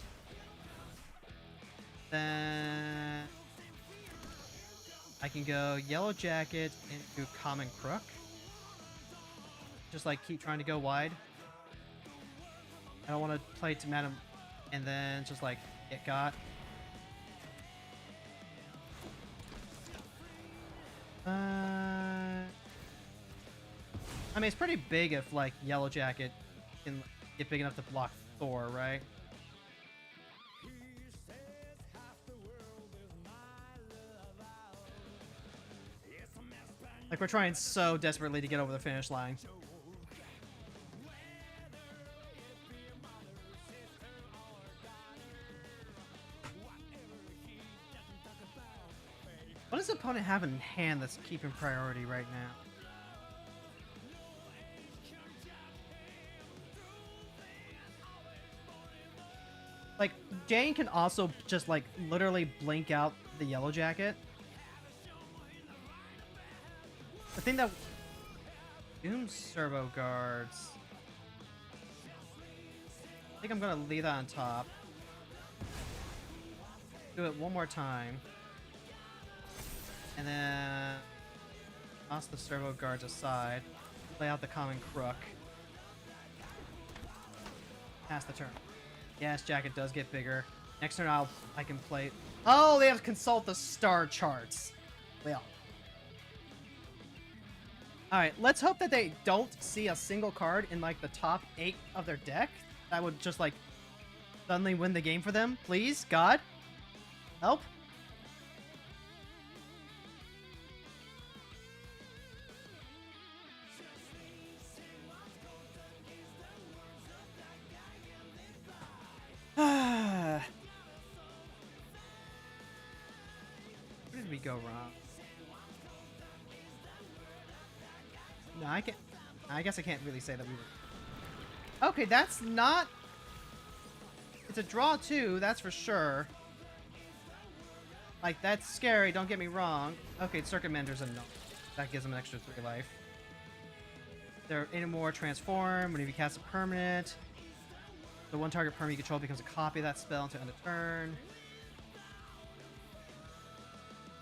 Then I can go Yellow Jacket into Common Crook. Just like keep trying to go wide. I don't want to play to Madam and then just like get got. I mean, it's pretty big if like Yellow Jacket can get big enough to block Thor, right? Like, we're trying so desperately to get over the finish line. What does the opponent have in hand that's keeping priority right now? Like, Jane can also just, like, literally blink out the Yellow Jacket. The thing that... GOONS Servo Guards. I think I'm gonna leave that on top. Do it one more time. And then... toss the Servo Guards aside. Play out the Common Crook. Pass the turn. Yes, Jacket does get bigger. Next turn I can play... Oh, they have to consult the star charts. Well. Alright, let's hope that they don't see a single card in, like, the top 8 of their deck. That would just, like, suddenly win the game for them. Please, God. Help. did we go wrong? No, I can't. I guess I can't really say that we were. Okay, that's not. It's a draw too, that's for sure. Like, that's scary, don't get me wrong. Okay, Circuit Mender's enough. That gives him an extra 3 life. There any more transform whenever you cast a permanent. The one target permanent you control becomes a copy of that spell until end of turn.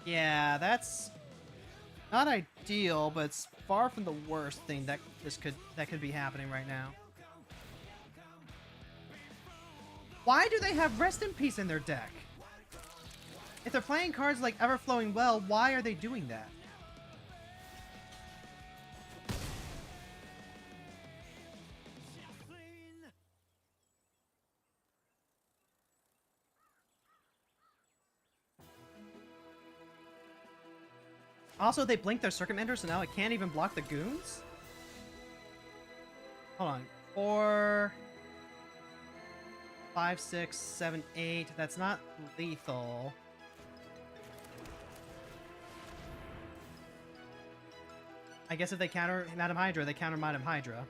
Yeah, that's not ideal, but it's far from the worst thing that could be happening right now. Why do they have Rest in Peace in their deck? If they're playing cards like Everflowing Well, why are they doing that? Also, they blinked their Circuit Mender, so now it can't even block the goons? Hold on. 4... 5, 6, 7, 8. That's not lethal. I guess if they counter Madam Hydra, they counter Madam Hydra.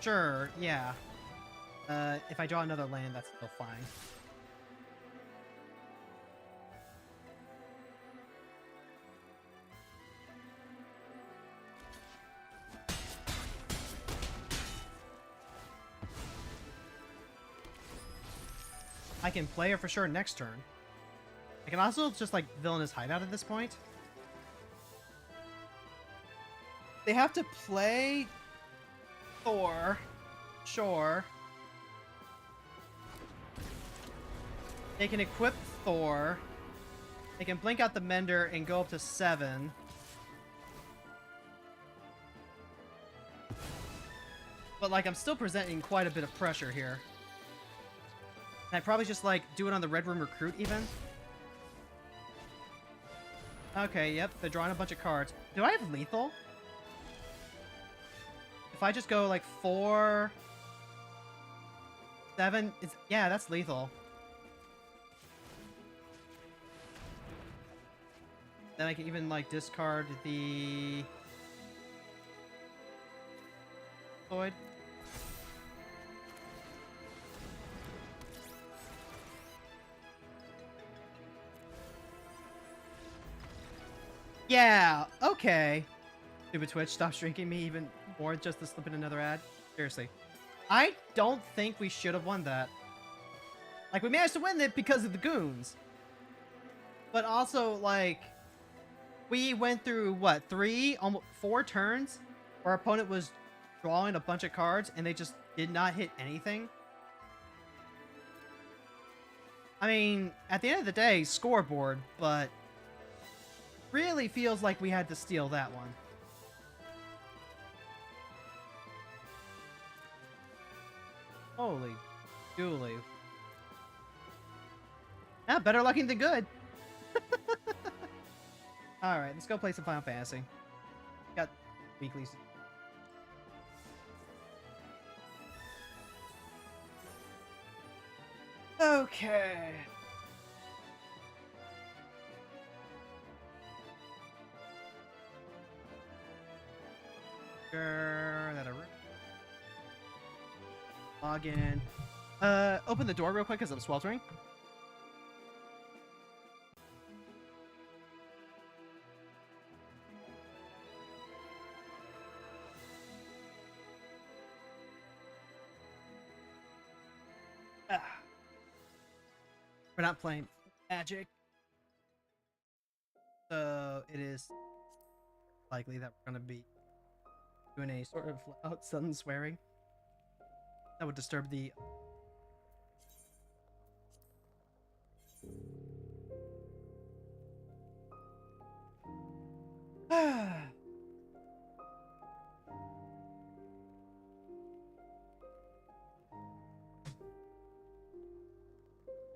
Sure, yeah. If I draw another land, that's still fine. I can play her for sure next turn. I can also just, like, Villainous Hideout at this point. They have to play Thor. Sure. They can equip Thor. They can blink out the Mender and go up to 7. But, like, I'm still presenting quite a bit of pressure here. And I probably just, like, do it on the Red Room Recruit, even. Okay, yep, they're drawing a bunch of cards. Do I have lethal? If I just go, like, 4... 7... yeah, that's lethal. Then I can even, like, discard the... Lloyd. Yeah, okay. Stupid Twitch, stop shrinking me even more just to slip in another ad. Seriously. I don't think we should have won that. Like, we managed to win it because of the goons. But also, like, we went through, what, 3, almost 4 turns? Our opponent was drawing a bunch of cards, and they just did not hit anything. I mean, at the end of the day, scoreboard, but... really feels like we had to steal that one. Holy dooly. Ah, better lucky than good. Alright, let's go play some Final Fantasy. Got weeklies. Okay. Log in. Open the door real quick because I'm sweltering. We're not playing Magic. So it is likely that we're going to be doing a sort of loud sudden swearing. That would disturb the...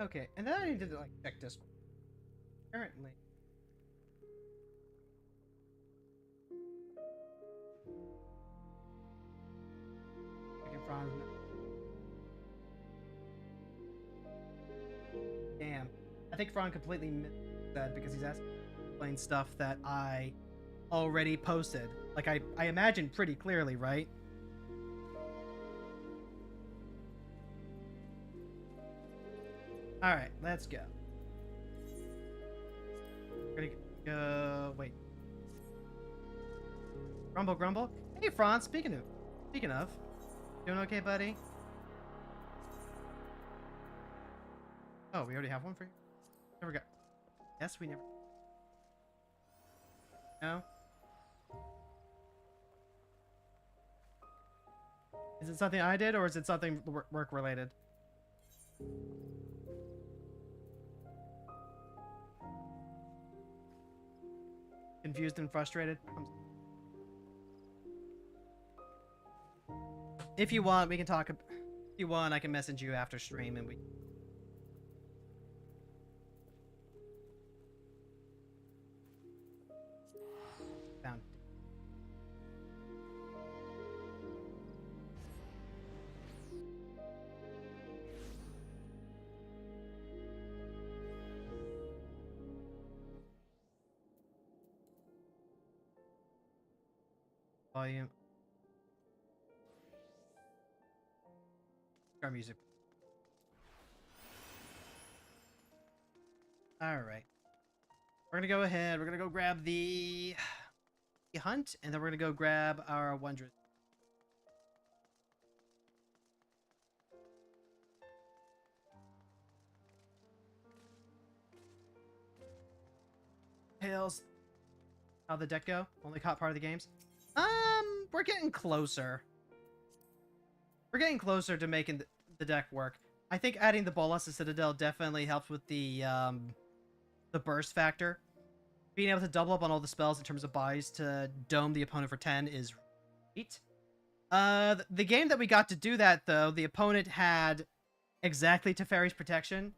Okay, and then I need to, like, check Discord. Apparently. Damn. think Fran completely missed that because he's asking explain stuff that I already posted. Like I imagine pretty clearly, right? All right, let's go. We're gonna go. Wait. Grumble, grumble. Hey, Franz. Speaking of, doing okay, buddy? Oh, we already have one for you. Never got. Yes, we never. No. Is it something I did, or is it something work related? Confused and frustrated. If you want, we can talk. If you want, I can message you after stream and we. Found. Volume. Our music. All right. We're gonna go ahead. We're gonna go grab the hunt, and then we're gonna go grab our wondrous. Tails. How'd the deck go? Only caught part of the games. We're getting closer. We're getting closer to making the deck work. I think adding the Bolas to Citadel definitely helps with the burst factor. Being able to double up on all the spells in terms of buys to dome the opponent for 10 is great. The game that we got to do that, though, the opponent had exactly Teferi's Protection,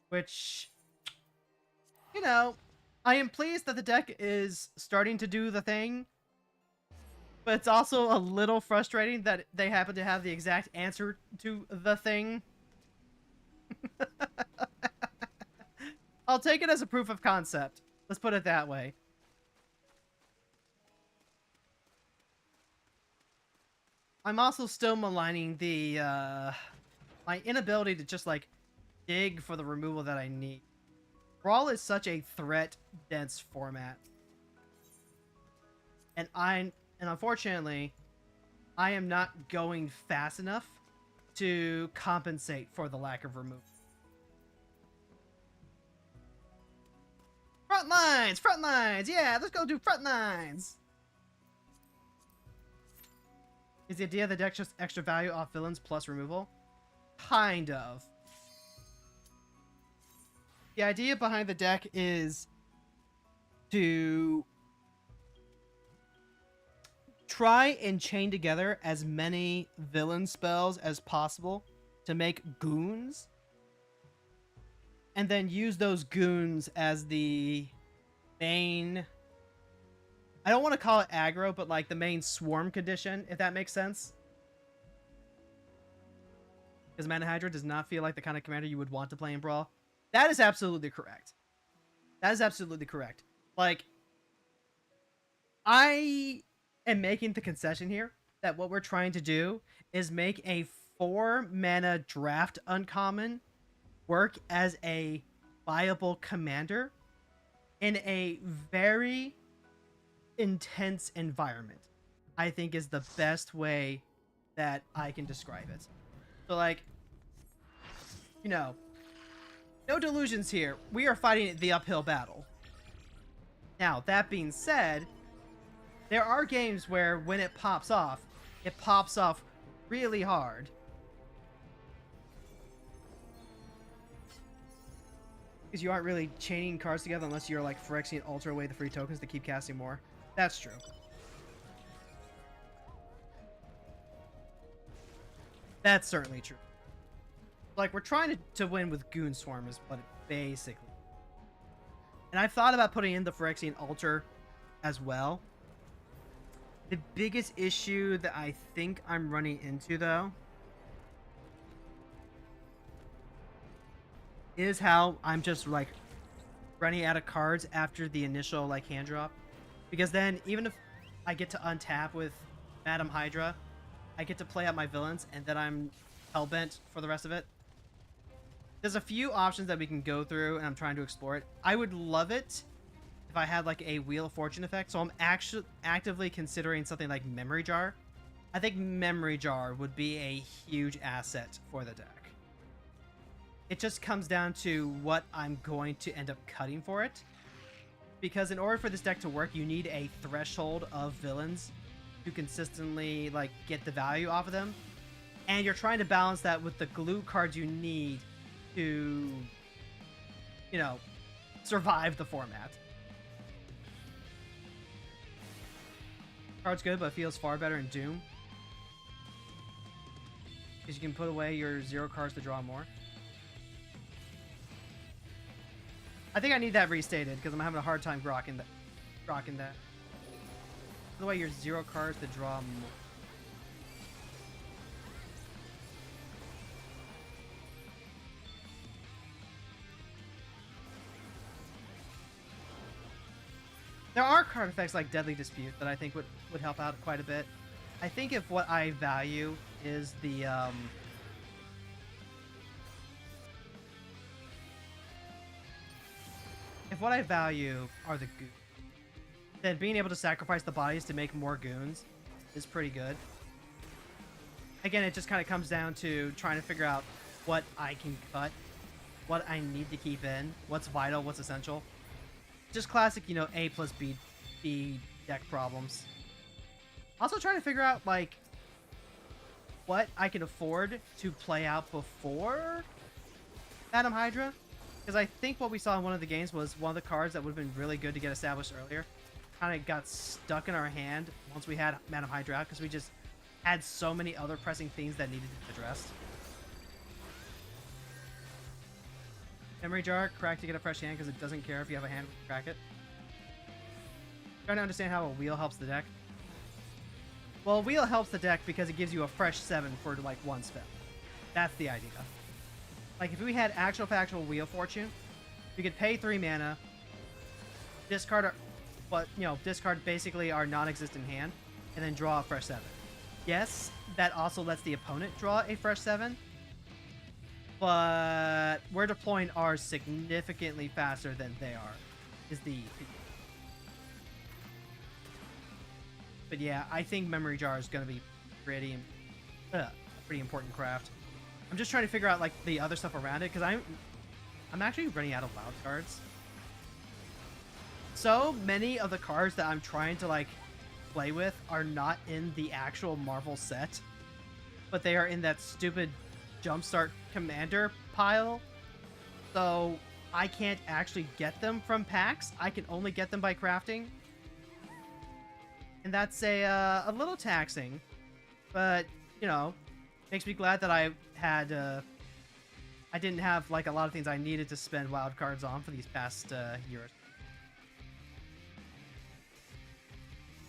which, you know, I am pleased that the deck is starting to do the thing, but it's also a little frustrating that they happen to have the exact answer to the thing. I'll take it as a proof of concept. Let's put it that way. I'm also still maligning the, my inability to just, like, dig for the removal that I need. Brawl is such a threat-dense format. And unfortunately, I am not going fast enough to compensate for the lack of removal. Front lines! Front lines! Yeah, let's go do front lines! Is the idea of the deck just extra value off villains plus removal? Kind of. The idea behind the deck is to try and chain together as many villain spells as possible to make goons, and then use those goons as the main, I don't want to call it aggro, but like the main swarm condition, if that makes sense. Because Mana Hydra does not feel like the kind of commander you would want to play in Brawl. That is absolutely correct. That is absolutely correct. Like, I am making the concession here that what we're trying to do is make a 4-mana draft uncommon work as a viable commander in a very intense environment. I think is the best way that I can describe it. So, like, you know, no delusions here. We are fighting the uphill battle. Now, that being said, there are games where when it pops off really hard. Because you aren't really chaining cards together unless you're like Phyrexian Ultra away the free tokens to keep casting more. That's true. That's certainly true. Like, we're trying to win with Goon Swarm is what it basically. And I've thought about putting in the Phyrexian Ultra as well. The biggest issue that I think I'm running into, though, is how I'm just, like, running out of cards after the initial like hand drop, because then even if I get to untap with Madam Hydra, I get to play out my villains, and then I'm hellbent for the rest of it. There's a few options that we can go through, and I'm trying to explore it. I would love it if I had like a Wheel of Fortune effect, so I'm actually actively considering something like Memory Jar. I think Memory Jar would be a huge asset for the deck. It just comes down to what I'm going to end up cutting for it. Because in order for this deck to work, you need a threshold of villains to consistently like get the value off of them. And you're trying to balance that with the glue cards you need to, you know, survive the format. Card's good, but feels far better in Doom. Because you can put away your 0 cards to draw more. I think I need that restated because I'm having a hard time grokking that. Put away your 0 cards to draw more. There are card effects like Deadly Dispute that I think would help out quite a bit. I think if what I value is the if what I value are the goons, then being able to sacrifice the bodies to make more goons is pretty good. Again, it just kind of comes down to trying to figure out what I can cut, what I need to keep in, what's vital, what's essential. Just classic, you know, A plus B deck problems. Also trying to figure out, like, what I can afford to play out before Madam Hydra. Because I think what we saw in one of the games was one of the cards that would have been really good to get established earlier kind of got stuck in our hand once we had Madam Hydra out, because we just had so many other pressing things that needed to be addressed. Memory Jar, crack to get a fresh hand because it doesn't care if you have a hand, crack it. Trying to understand how a wheel helps the deck. Well, a wheel helps the deck because it gives you a fresh 7 for like 1 spell. That's the idea. Like if we had actual Wheel of Fortune, we could pay 3 mana, discard discard basically our non-existent hand, and then draw a fresh 7. Yes, that also lets the opponent draw a fresh 7, but we're deploying ours significantly faster than they are, is the... But yeah, I think Memory Jar is going to be pretty important craft. I'm just trying to figure out like the other stuff around it, because I'm actually running out of wild cards. So many of the cards that I'm trying to like play with are not in the actual Marvel set, but they are in that stupid Jumpstart Commander pile. So I can't actually get them from packs. I can only get them by crafting. And that's a little taxing, but, you know, makes me glad that I had, I didn't have, like, a lot of things I needed to spend wild cards on for these past years.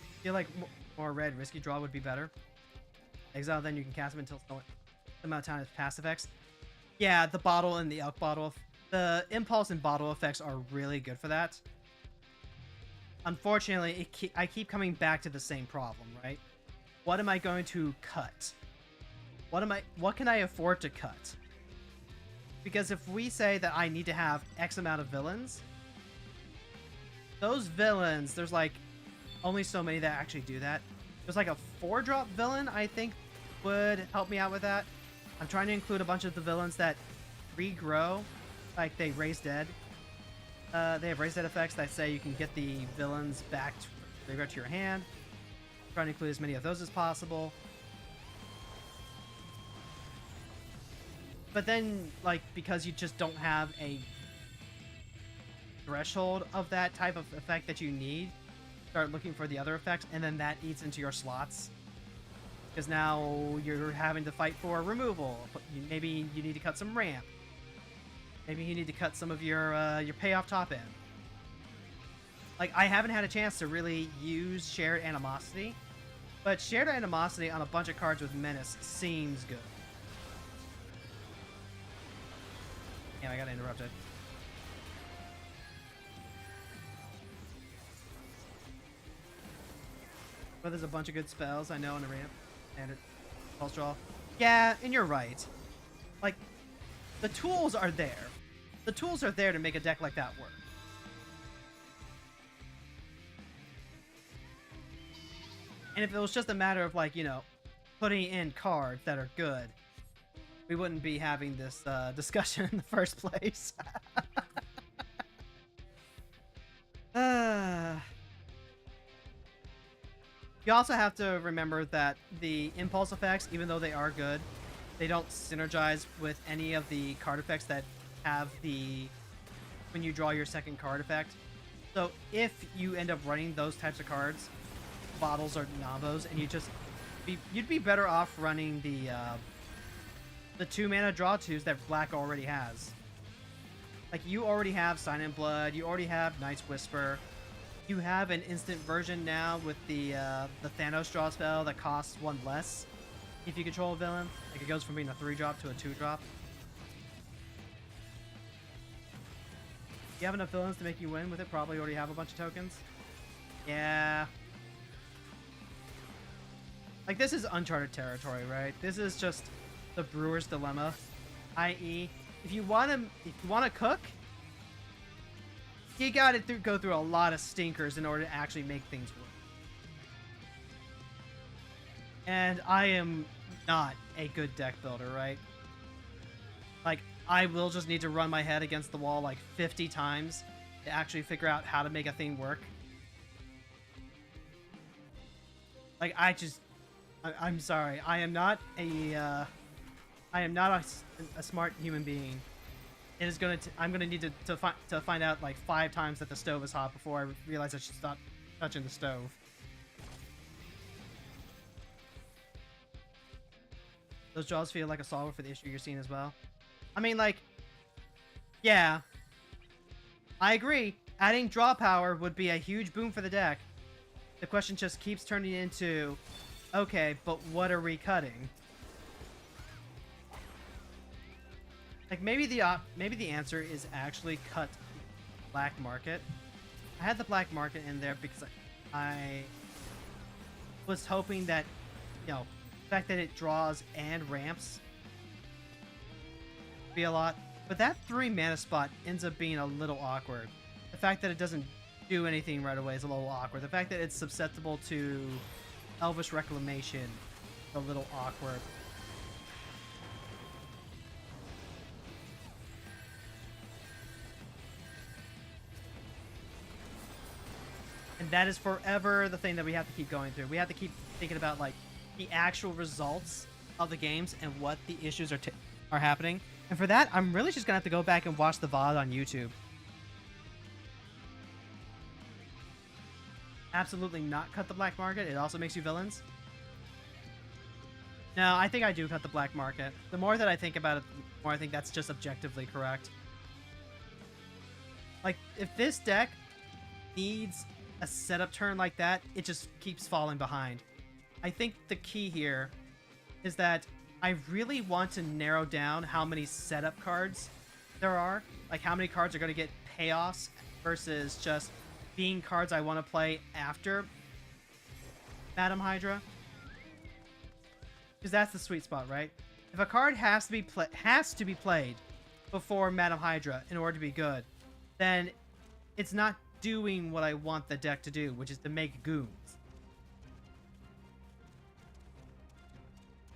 I feel like more red risky draw would be better. Exile, then you can cast them until the amount of time it's pass effects. Yeah, the bottle and the elk bottle, the impulse and bottle effects are really good for that. Unfortunately, I keep coming back to the same problem, right? What am I going to cut? What can I afford to cut? Because if we say that I need to have X amount of villains, those villains, there's like only so many that actually do that. There's like a 4-drop villain I think would help me out with that. I'm trying to include a bunch of the villains that regrow, like they raise dead. They have raise dead effects that say you can get the villains back to your hand. I'm trying to include as many of those as possible. But then, like, because you just don't have a threshold of that type of effect that you need, start looking for the other effects, and then that eats into your slots. Because now you're having to fight for removal. Maybe you need to cut some ramp. Maybe you need to cut some of your payoff top end. Like, I haven't had a chance to really use Shared Animosity, but Shared Animosity on a bunch of cards with Menace seems good. Damn, I got interrupted. But there's a bunch of good spells I know in the ramp. Standard pulse draw. Yeah, and you're right. Like, the tools are there. The tools are there to make a deck like that work. And if it was just a matter of, like, you know, putting in cards that are good, we wouldn't be having this discussion in the first place. You also have to remember that the impulse effects, even though they are good, they don't synergize with any of the card effects that have the when you draw your second card effect. So if you end up running those types of cards, bottles or novos, and you'd be better off running the 2-mana draw 2s that black already has. Like, you already have Sign in Blood, you already have Night's Whisper. You have an instant version now with the Thanos draw spell that costs 1 less if you control a villain. Like, it goes from being a 3-drop to a 2-drop. You have enough villains to make you win with it. Probably already have a bunch of tokens. Yeah. Like, this is uncharted territory, right? This is just the brewer's dilemma. I.e., if you want to cook, you gotta go through a lot of stinkers in order to actually make things work. And I am not a good deck builder, right? Like, I will just need to run my head against the wall like 50 times to actually figure out how to make a thing work. Like, I'm sorry. I am not a smart human being. It is I'm gonna need to find out like 5 times that the stove is hot before I realize I should stop touching the stove. Those draws feel like a solver for the issue you're seeing as well. I mean, like, yeah, I agree. Adding draw power would be a huge boom for the deck. The question just keeps turning into, okay, but what are we cutting? Like, maybe the answer is actually cut black market. I had the black market in there because I was hoping that, you know, the fact that it draws and ramps be a lot. But that 3 mana spot ends up being a little awkward. The fact that it doesn't do anything right away is a little awkward. The fact that it's susceptible to Elvish Reclamation is a little awkward. And that is forever the thing that we have to keep going through. We have to keep thinking about, like, the actual results of the games and what the issues are happening. And for that, I'm really just gonna have to go back and watch the VOD on YouTube. Absolutely not cut the black market. It also makes you villains. No, I think I do cut the black market. The more that I think about it, the more I think that's just objectively correct. Like, if this deck needs a setup turn like that, it just keeps falling behind. I think the key here is that I really want to narrow down how many setup cards there are. Like, how many cards are going to get payoffs versus just being cards I want to play after Madam Hydra. Because that's the sweet spot, right? If a card has to be played before Madam Hydra in order to be good, then it's not doing what I want the deck to do, which is to make goons.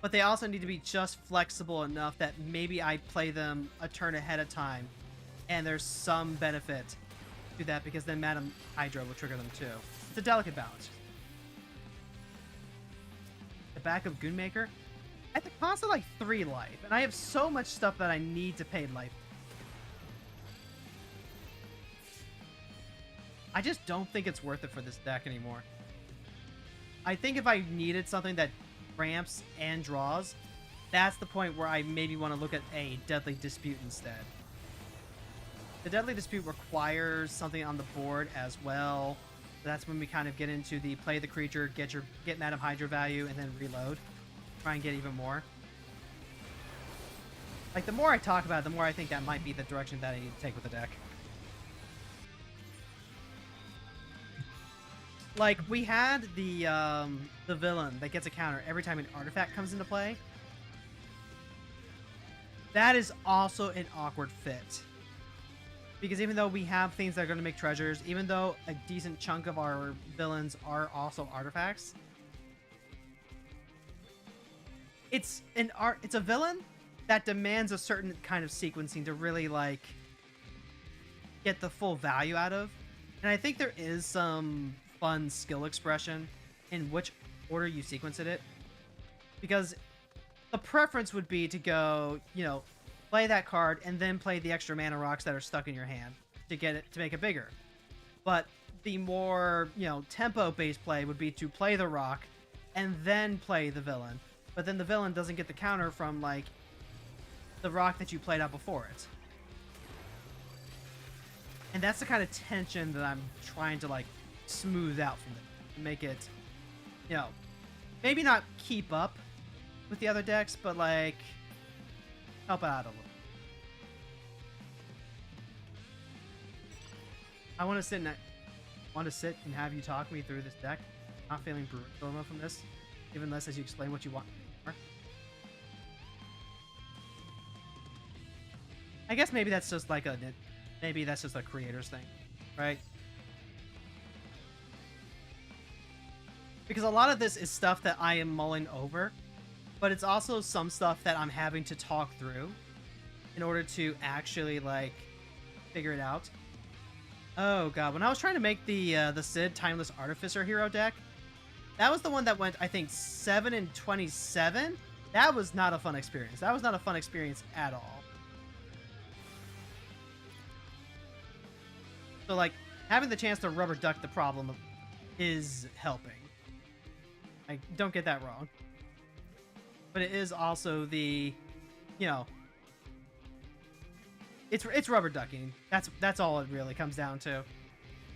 But they also need to be just flexible enough that maybe I play them a turn ahead of time, and there's some benefit to that because then Madam Hydra will trigger them too. It's a delicate balance. The back of Goonmaker, at the cost of like 3 life, and I have so much stuff that I need to pay life. I just don't think it's worth it for this deck anymore. I think if I needed something that ramps and draws, that's the point where I maybe want to look at a Deadly Dispute instead. The Deadly Dispute requires something on the board as well. That's when we kind of get into the play the creature, get Madam Hydra value, and then reload. Try and get even more. Like, the more I talk about it, the more I think that might be the direction that I need to take with the deck. Like, we had the villain that gets a counter every time an artifact comes into play. That is also an awkward fit. Because even though we have things that are going to make treasures, even though a decent chunk of our villains are also artifacts, it's a villain that demands a certain kind of sequencing to really, like, get the full value out of. And I think there is some fun skill expression in which order you sequence it. Because the preference would be to go, you know, play that card and then play the extra mana rocks that are stuck in your hand to get it to make it bigger. But the more, you know, tempo-based play would be to play the rock and then play the villain. But then the villain doesn't get the counter from, like, the rock that you played out before it. And that's the kind of tension that I'm trying to, like, smooth out from it. Make it, you know, maybe not keep up with the other decks, but, like, help out a little. I want to sit and have you talk me through this deck. Not feeling Brewer's Dilemma from this, even less as you explain what you want. I guess maybe that's just like a creator's thing, right? Because a lot of this is stuff that I am mulling over, but it's also some stuff that I'm having to talk through in order to actually, like, figure it out. Oh god, when I was trying to make the Sid Timeless Artificer hero deck, that was the one that went, I think, 7 and 27. That was not a fun experience. That was not a fun experience at all. So, like, having the chance to rubber duck the problem is helping. Like, don't get that wrong. But it is also the, you know, it's rubber ducking. That's all it really comes down to.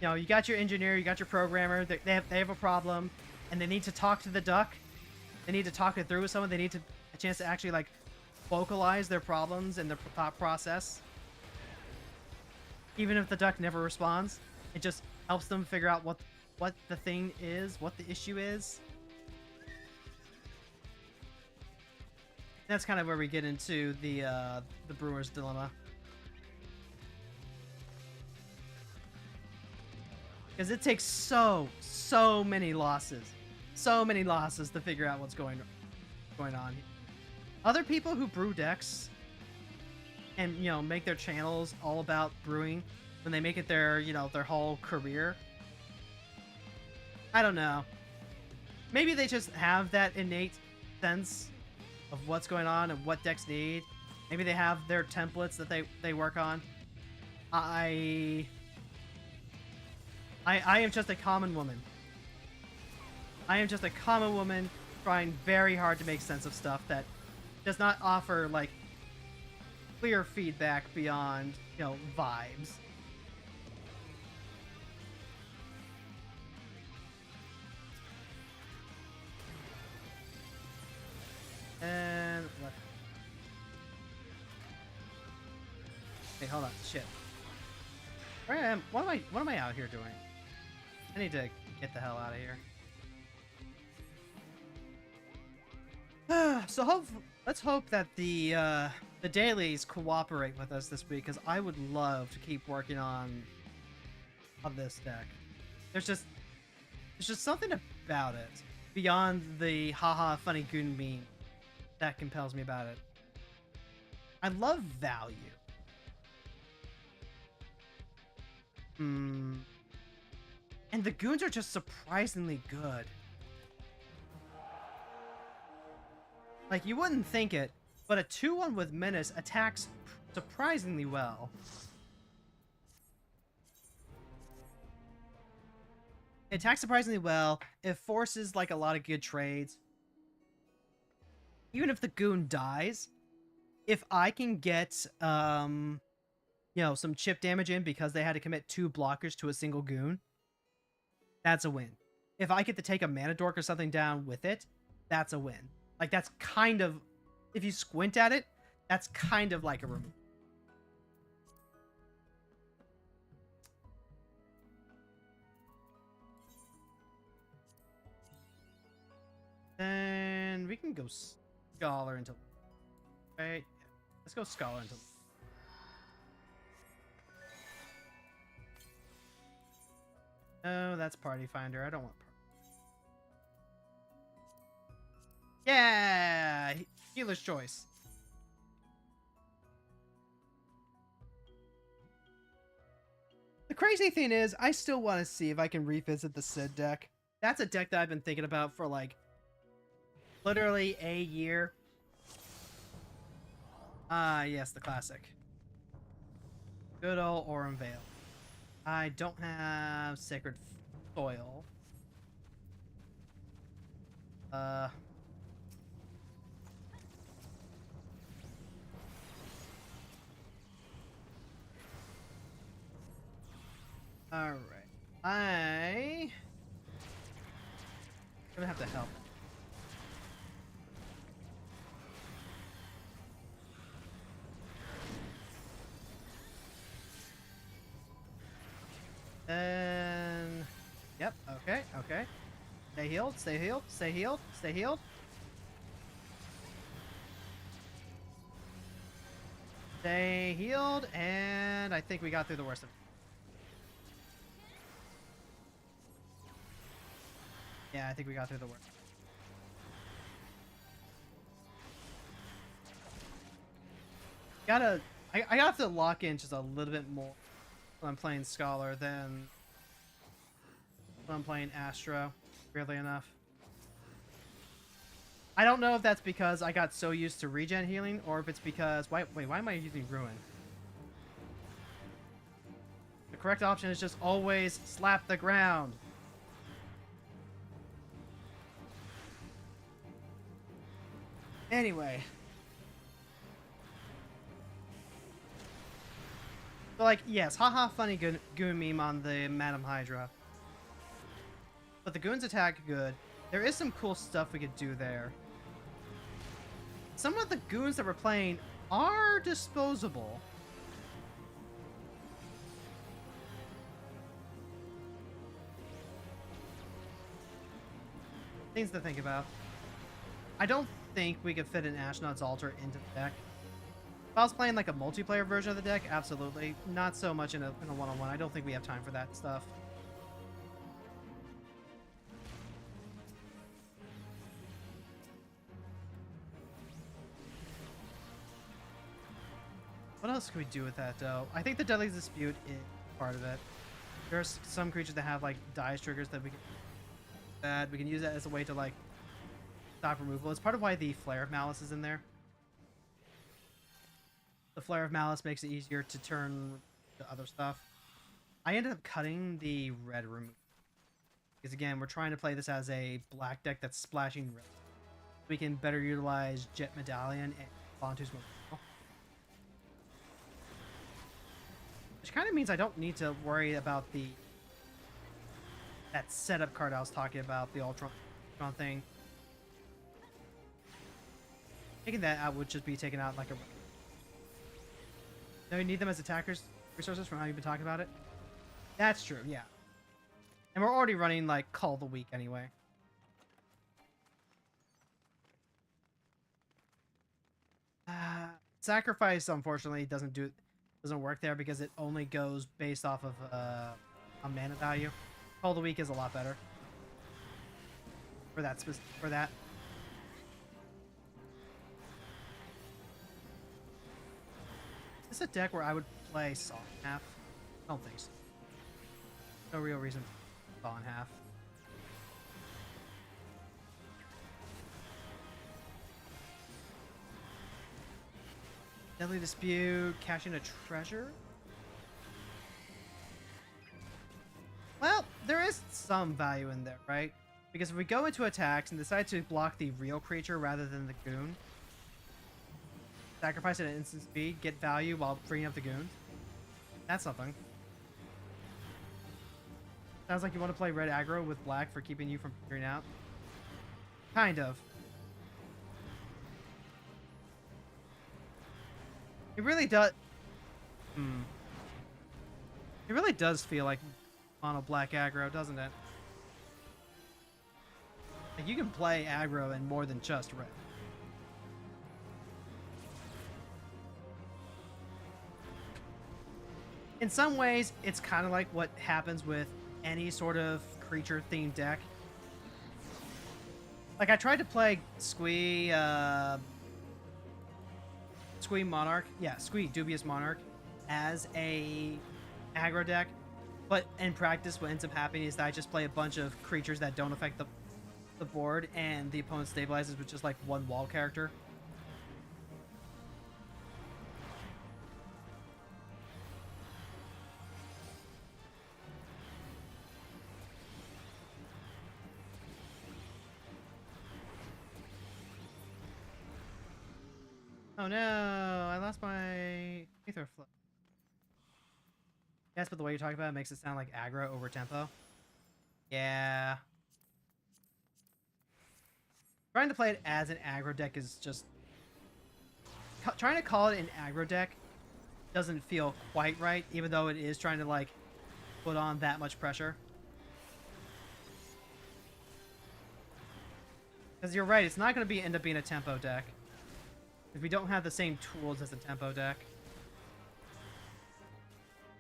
You know, you got your engineer, you got your programmer. They have a problem, and they need to talk to the duck. They need to talk it through with someone. They need a chance to actually, like, vocalize their problems and their thought process. Even if the duck never responds, it just helps them figure out what the thing is, what the issue is. That's kind of where we get into the Brewer's Dilemma. Because it takes so many losses. So many losses to figure out what's going on. Other people who brew decks and, you know, make their channels all about brewing, when they make it their, you know, their whole career, I don't know. Maybe they just have that innate sense of what's going on and what decks need. Maybe they have their templates that they work on. I am just a common woman. I am just a common woman trying very hard to make sense of stuff that does not offer, like, clear feedback beyond, you know, vibes. And left. Hey, hold on. Shit. Where am? What am I out here doing? I need to get the hell out of here. So let's hope that the dailies cooperate with us this week, because I would love to keep working on this deck. There's just something about it beyond the haha funny goon meme that compels me about it. I love value. And the goons are just surprisingly good. Like, you wouldn't think it, but a 2/1 with Menace attacks surprisingly well. It attacks surprisingly well. It forces, like, a lot of good trades. Even if the goon dies, if I can get, you know, some chip damage in because they had to commit 2 blockers to a single goon, that's a win. If I get to take a mana dork or something down with it, that's a win. Like, that's kind of, if you squint at it, that's kind of like a remove. Then we can go Scholar into... Right? Yeah. Let's go Scholar into... No, that's Party Finder. I don't want Party. Yeah! Healer's Choice. The crazy thing is, I still want to see if I can revisit the Sid deck. That's a deck that I've been thinking about for like literally a year. Ah, yes, the classic. Good old Aurum Vale. I don't have Sacred Soil. Alright. I'm gonna have to help. And yep, okay, okay. Stay healed, stay healed, stay healed, stay healed. Stay healed, and I think we got through the worst of it. Yeah, I think we got through the worst. I have to lock in just a little bit more when I'm playing Scholar than when I'm playing Astro, weirdly enough. I don't know if that's because I got so used to regen healing, or if it's because... wait, why am I using Ruin? The correct option is just always slap the ground. Anyway. So, like, yes, haha, funny goon meme on the Madam Hydra. But the goons attack good. There is some cool stuff we could do there. Some of the goons that we're playing are disposable. Things to think about. I don't think we could fit an Ashnod's Altar into the deck. If I was playing like a multiplayer version of the deck, absolutely. Not so much in a one-on-one. I don't think we have time for that stuff. What else can we do with that, though? I think the Deadly Dispute is part of it. There's some creatures that have like dice triggers that we can use that as a way to like stop removal. It's part of why the Flare of Malice is in there. The Flare of Malice makes it easier to turn to other stuff. I ended up cutting the red removal because again, we're trying to play this as a black deck that's splashing red. We can better utilize Jet Medallion and Bontu's Mobile. Which kind of means I don't need to worry about that setup card I was talking about, the Ultron thing. Taking that out would just be taken out like a... No, you need them as attackers resources from how you've been talking about it? That's true, yeah. And we're already running like Call of the Week anyway. Sacrifice, unfortunately, doesn't work there because it only goes based off of a mana value. Call of the Week is a lot better for that. Is this a deck where I would play Saw in half? I don't think so. No real reason to Saw in half. Deadly Dispute, cashing a treasure? Well, there is some value in there, right? Because if we go into attacks and decide to block the real creature rather than the goon, sacrifice it at instant speed, get value while freeing up the goons, that's something. Sounds like you want to play red aggro with black for keeping you from figuring out. Kind of. It really does. It really does feel like mono black aggro, doesn't it? Like, you can play aggro in more than just red. In some ways, it's kind of like what happens with any sort of creature-themed deck. Like, I tried to play Squee Monarch. Yeah, Squee Dubious Monarch as a aggro deck. But in practice, what ends up happening is that I just play a bunch of creatures that don't affect the board, and the opponent stabilizes with just like one wall character. Oh no, I lost my Aether Flow. Yes, but the way you're talking about it makes it sound like aggro over tempo. Yeah. Trying to play it as an aggro deck is just... Trying to call it an aggro deck doesn't feel quite right, even though it is trying to, like, put on that much pressure. Because you're right, it's not going to end up being a tempo deck. Because we don't have the same tools as a tempo deck.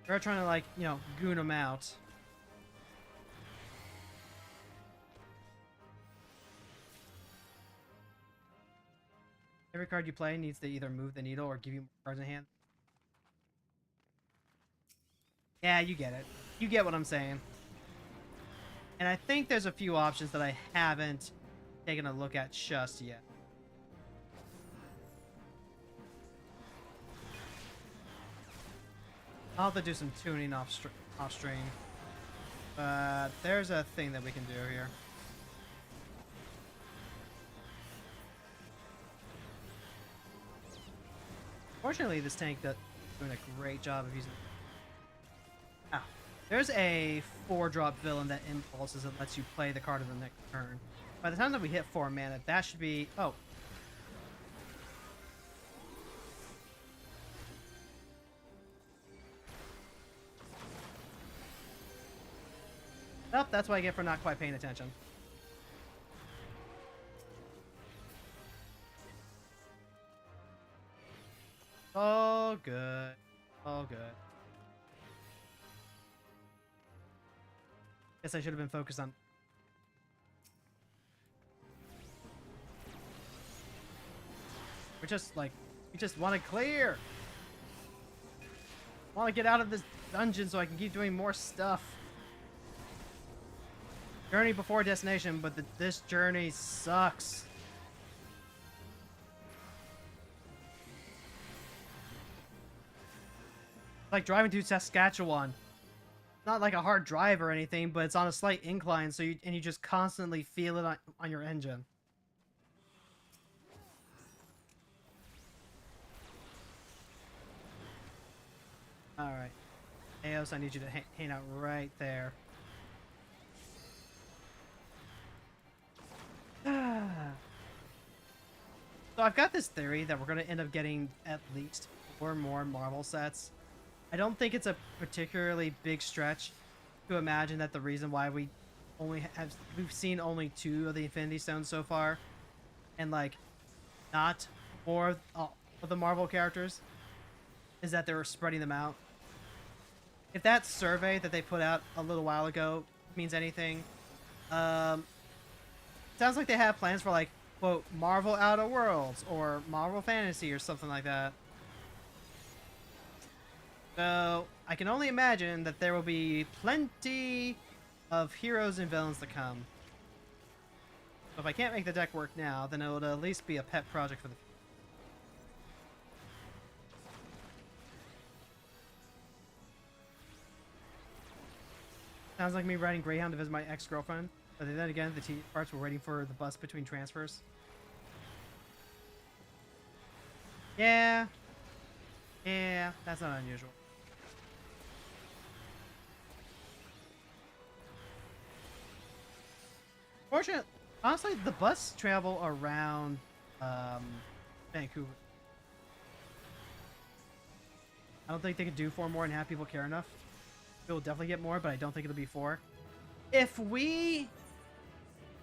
We're trying to, like, you know, goon them out. Every card you play needs to either move the needle or give you more cards in hand. Yeah, you get it. You get what I'm saying. And I think there's a few options that I haven't taken a look at just yet. I'll have to do some tuning off stream. But there's a thing that we can do here. Fortunately, this tank does doing a great job of using. Ah, there's a 4-drop villain that impulses and lets you play the card of the next turn. By the time that we hit 4 mana, that should be... Oh. Nope, that's what I get for not quite paying attention. Oh, good. Oh, good. Guess I should have been focused on... We're just, like... We just want to clear! I want to get out of this dungeon so I can keep doing more stuff. Journey before destination, but this journey sucks. Like driving to Saskatchewan. Not like a hard drive or anything, but it's on a slight incline, so you just constantly feel it on your engine. Alright. Eos, I need you to hang out right there. So I've got this theory that we're going to end up getting at least 4 more Marvel sets. I don't think it's a particularly big stretch to imagine that the reason why we've seen only 2 of the Infinity Stones so far, and like not more of the Marvel characters, is that they were spreading them out. If that survey that they put out a little while ago means anything, sounds like they have plans for, like, quote, Marvel Outer Worlds or Marvel Fantasy or something like that. So I can only imagine that there will be plenty of heroes and villains to come. So if I can't make the deck work now, then it would at least be a pet project for the future. Sounds like me riding Greyhound to visit my ex-girlfriend. But then again, the tedious parts were waiting for the bus between transfers. Yeah. Yeah, that's not unusual. Fortunately, honestly, the bus travel around Vancouver. I don't think they could do 4 more and have people care enough. We'll definitely get more, but I don't think it'll be 4. If we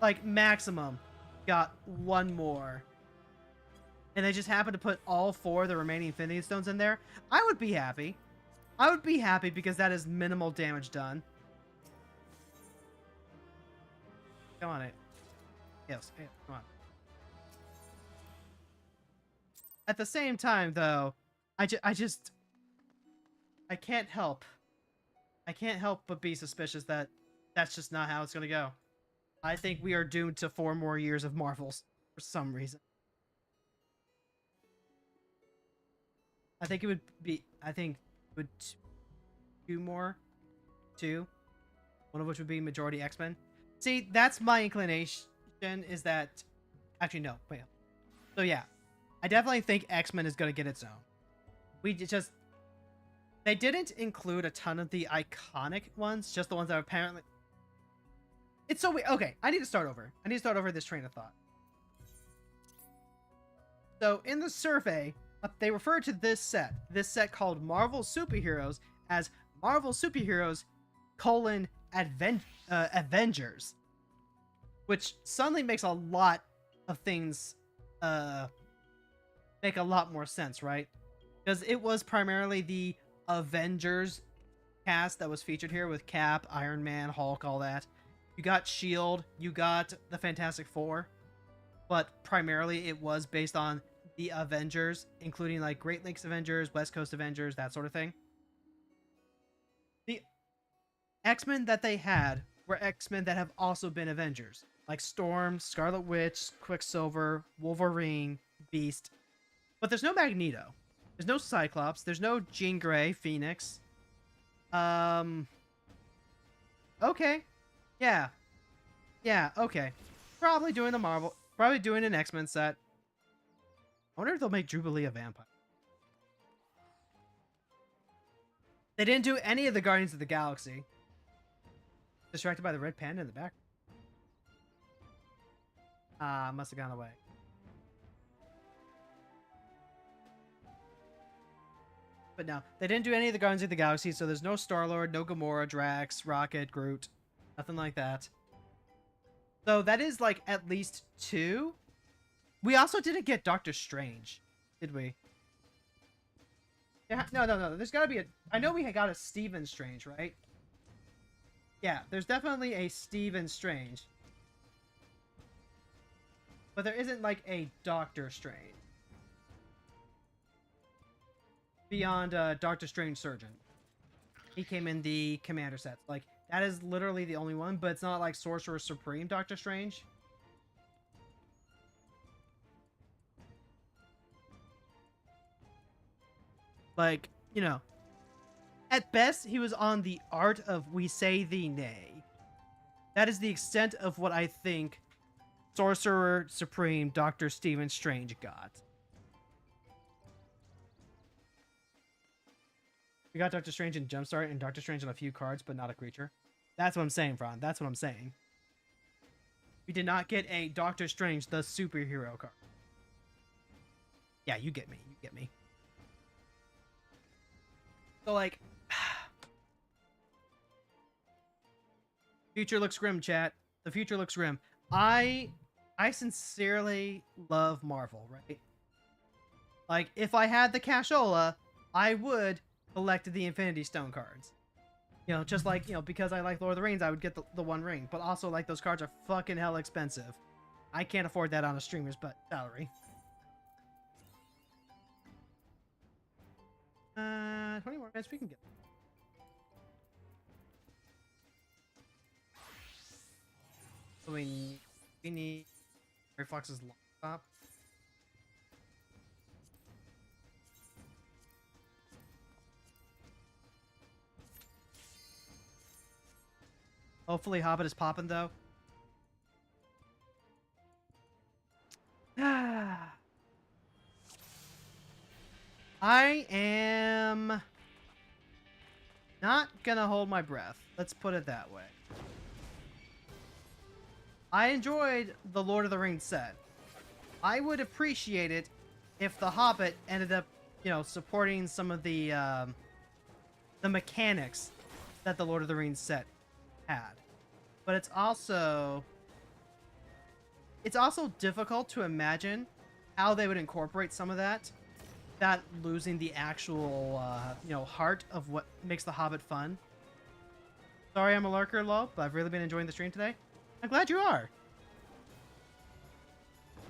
like maximum got one more, and they just happened to put all 4 of the remaining Infinity Stones in there, I would be happy. I would be happy because that is minimal damage done. Come on, it. Yes, come on. At the same time, though, I can't help. I can't help but be suspicious that that's just not how it's gonna go. I think we are doomed to 4 more years of Marvels for some reason. I think it would 2 more. 2. One of which would be majority X-Men. See, that's my inclination, is that... Actually, no. Wait. So, yeah. I definitely think X-Men is going to get its own. They didn't include a ton of the iconic ones, just the ones that are apparently... It's so weird. Okay, I need to start over. I need to start over this train of thought. So, in the survey, they referred to this set called Marvel Superheroes, as Marvel Superheroes, Avengers. Which suddenly makes a lot of things make a lot more sense, right? Because it was primarily the Avengers cast that was featured here with Cap, Iron Man, Hulk, all that. You got S.H.I.E.L.D., you got the Fantastic Four, but primarily it was based on the Avengers, including like Great Lakes Avengers, West Coast Avengers, that sort of thing. The X-Men that they had were X-Men that have also been Avengers, like Storm, Scarlet Witch, Quicksilver, Wolverine, Beast. But there's no Magneto. There's no Cyclops. There's no Jean Grey, Phoenix. Okay. Yeah. Yeah, okay. Probably doing an X-Men set. I wonder if they'll make Jubilee a vampire. They didn't do any of the Guardians of the Galaxy. Distracted by the red panda in the back. Must have gone away. But no, they didn't do any of the Guardians of the Galaxy, so there's no Star-Lord, no Gamora, Drax, Rocket, Groot. Nothing like that. So that is like at least 2. We also didn't get Doctor Strange, did we? Yeah, no. There's gotta be a... I know we got a Stephen Strange, right? Yeah, there's definitely a Stephen Strange. But there isn't like a Doctor Strange. Beyond Doctor Strange Surgeon. He came in the Commander sets. Like, that is literally the only one, but it's not like Sorcerer Supreme Doctor Strange. Like, you know, at best, he was on the art of we say thee nay. That is the extent of what I think Sorcerer Supreme Dr. Stephen Strange got. We got Doctor Strange in Jumpstart and Doctor Strange on a few cards, but not a creature. That's what I'm saying, Fran. That's what I'm saying. We did not get a Doctor Strange, the superhero card. Yeah, you get me. You get me. So, like... Future looks grim, chat. The future looks grim. I sincerely love Marvel, right? Like, if I had the cashola, I would collect the Infinity Stone cards. You know, just like, you know, because I like Lord of the Rings, I would get the One Ring. But also, like, those cards are fucking hell expensive. I can't afford that on a streamer's salary. 20 more minutes, we can get. So we need Gray Fox's laptop. Hopefully Hobbit is popping though. I am not gonna hold my breath. Let's put it that way. I enjoyed the Lord of the Rings set. I would appreciate it if the Hobbit ended up, you know, supporting some of the mechanics that the Lord of the Rings set had. But it's also it's also difficult to imagine how they would incorporate some of that, that losing the actual, you know, heart of what makes The Hobbit fun. Sorry I'm a lurker, lol, but I've really been enjoying the stream today. I'm glad you are.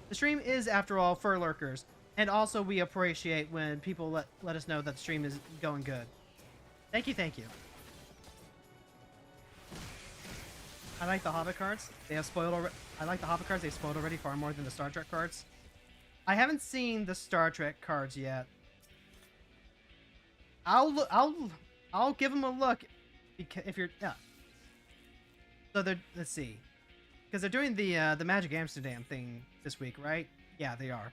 The stream is, after all, for lurkers. And also, we appreciate when people let us know that the stream is going good. Thank you, thank you. I like the Hobbit cards. They have spoiled already. I like the Hobbit cards. They spoiled already far more than the Star Trek cards. I haven't seen the Star Trek cards yet. I'll give them a look. If you're, yeah. So they're, let's see, because they're doing the Magic Amsterdam thing this week, right? Yeah, they are.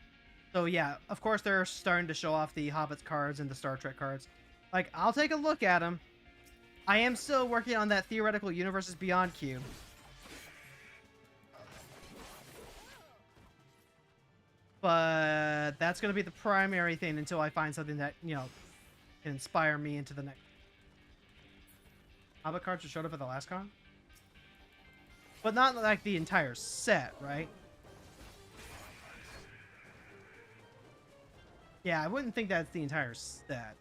So yeah, of course they're starting to show off the Hobbit cards and the Star Trek cards. Like, I'll take a look at them. I am still working on that Theoretical Universes Beyond cube. But that's going to be the primary thing until I find something that, you know, can inspire me into the next. Hobbit cards just showed up at the last con? But not like the entire set, right? Yeah, I wouldn't think that's the entire set.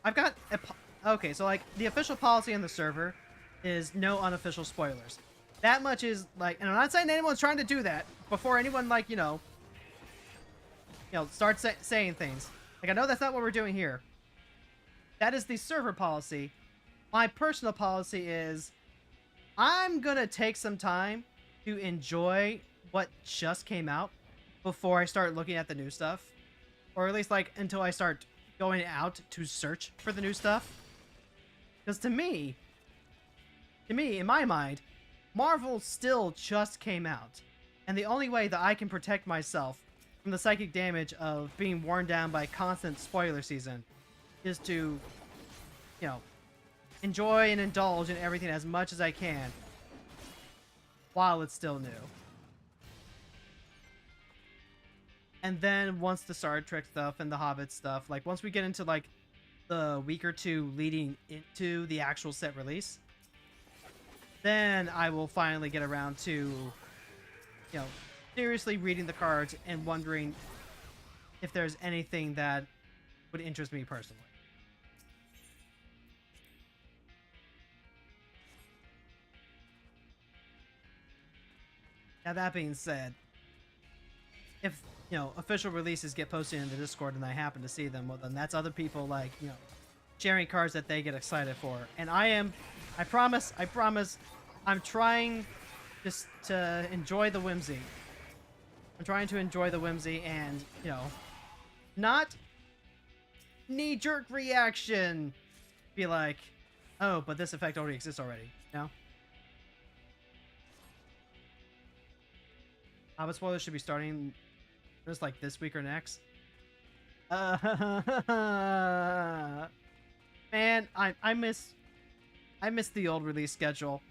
I've got okay, so like the official policy on the server is no unofficial spoilers. That much is like, and I'm not saying anyone's trying to do that before anyone, like, you know, starts saying things. Like, I know that's not what we're doing here. That is the server policy. My personal policy is I'm gonna take some time to enjoy what just came out before I start looking at the new stuff, or at least like until I start going out to search for the new stuff. Because to me, in my mind, Marvel still just came out, and the only way that I can protect myself from the psychic damage of being worn down by constant spoiler season is to, you know, enjoy and indulge in everything as much as I can while it's still new. And then once the Star Trek stuff and the Hobbit stuff, like once we get into like the week or two leading into the actual set release, then I will finally get around to, you know, seriously reading the cards and wondering if there's anything that would interest me personally. Now, that being said, if, you know, official releases get posted in the Discord and I happen to see them, well, then that's other people, like, you know, sharing cards that they get excited for. And I promise, I'm trying just to enjoy the whimsy. I'm trying to enjoy the whimsy and, you know, not knee-jerk reaction. Be like, oh, but this effect already exists already, you know? Hobbit spoilers should be starting just like this week or next. Man, I miss the old release schedule.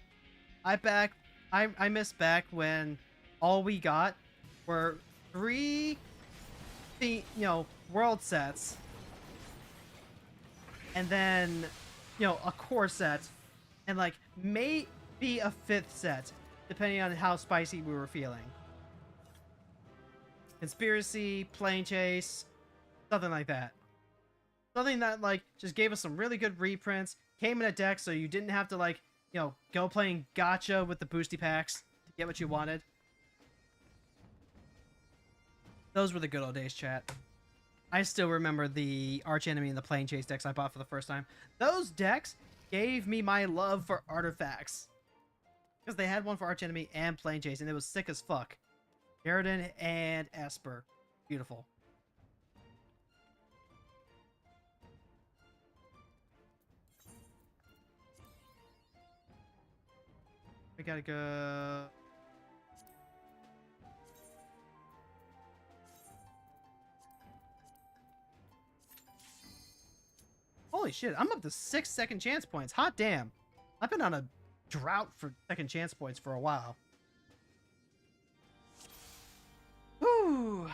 I miss back when all we got were 3 world sets, and then, you know, a core set, and like maybe a 5th set, depending on how spicy we were feeling. Conspiracy, plane chase, something like that. Something that, like, just gave us some really good reprints, came in a deck so you didn't have to, like, you know, go playing gacha with the boosty packs to get what you wanted. Those were the good old days, chat. I still remember the Archenemy and the plane chase decks I bought for the first time. Those decks gave me my love for artifacts. Because they had one for Archenemy and plane chase, and it was sick as fuck. Garridan and Esper. Beautiful. We gotta go... Holy shit, I'm up to 6 second chance points. Hot damn. I've been on a drought for second chance points for a while. Whew.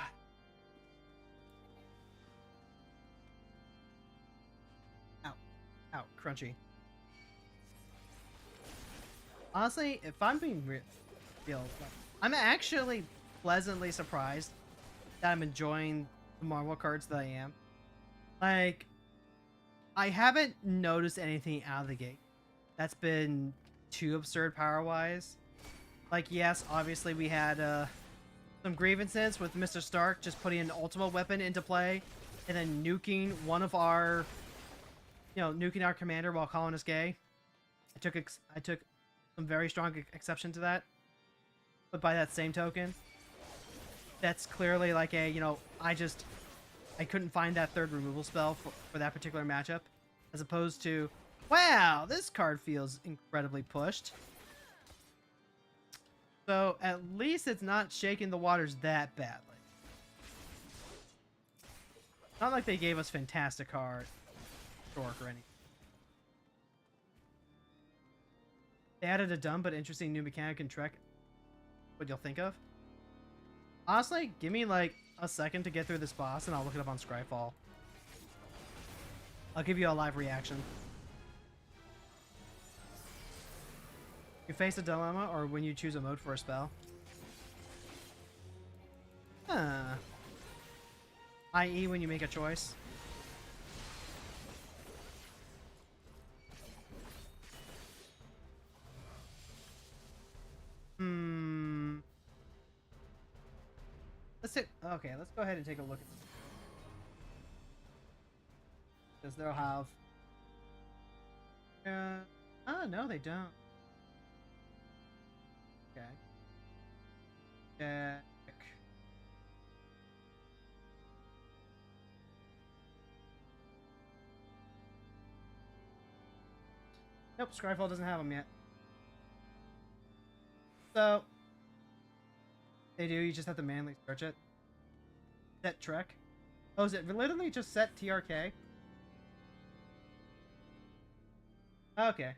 Ow. Ow. Crunchy. Honestly, if I'm being real, like, I'm actually pleasantly surprised that I'm enjoying the Marvel cards that I am. Like, I haven't noticed anything out of the gate that's been too absurd power-wise. Like, yes, obviously we had some grievances with Mr. Stark just putting an ultimate weapon into play and then nuking one of our, nuking our commander while calling us gay. I took some very strong exception to that. But by that same token, that's clearly like a, I couldn't find that third removal spell for that particular matchup. As opposed to, wow, this card feels incredibly pushed. So at least it's not shaking the waters that badly. Not like they gave us fantastic card, Stork or anything. They added a dumb but interesting new mechanic in Trek. What you'll think of? Honestly, give me like a second to get through this boss and I'll look it up on Scryfall. I'll give you a live reaction. You face a dilemma or when you choose a mode for a spell. Huh. I.e. when you make a choice. Okay, let's go ahead and take a look at this. Because they'll have... no, they don't. Okay. Check. Nope, Scryfall doesn't have them yet. So... They do, you just have to manually search it. Set Trek. Oh, is it literally just set TRK? Okay.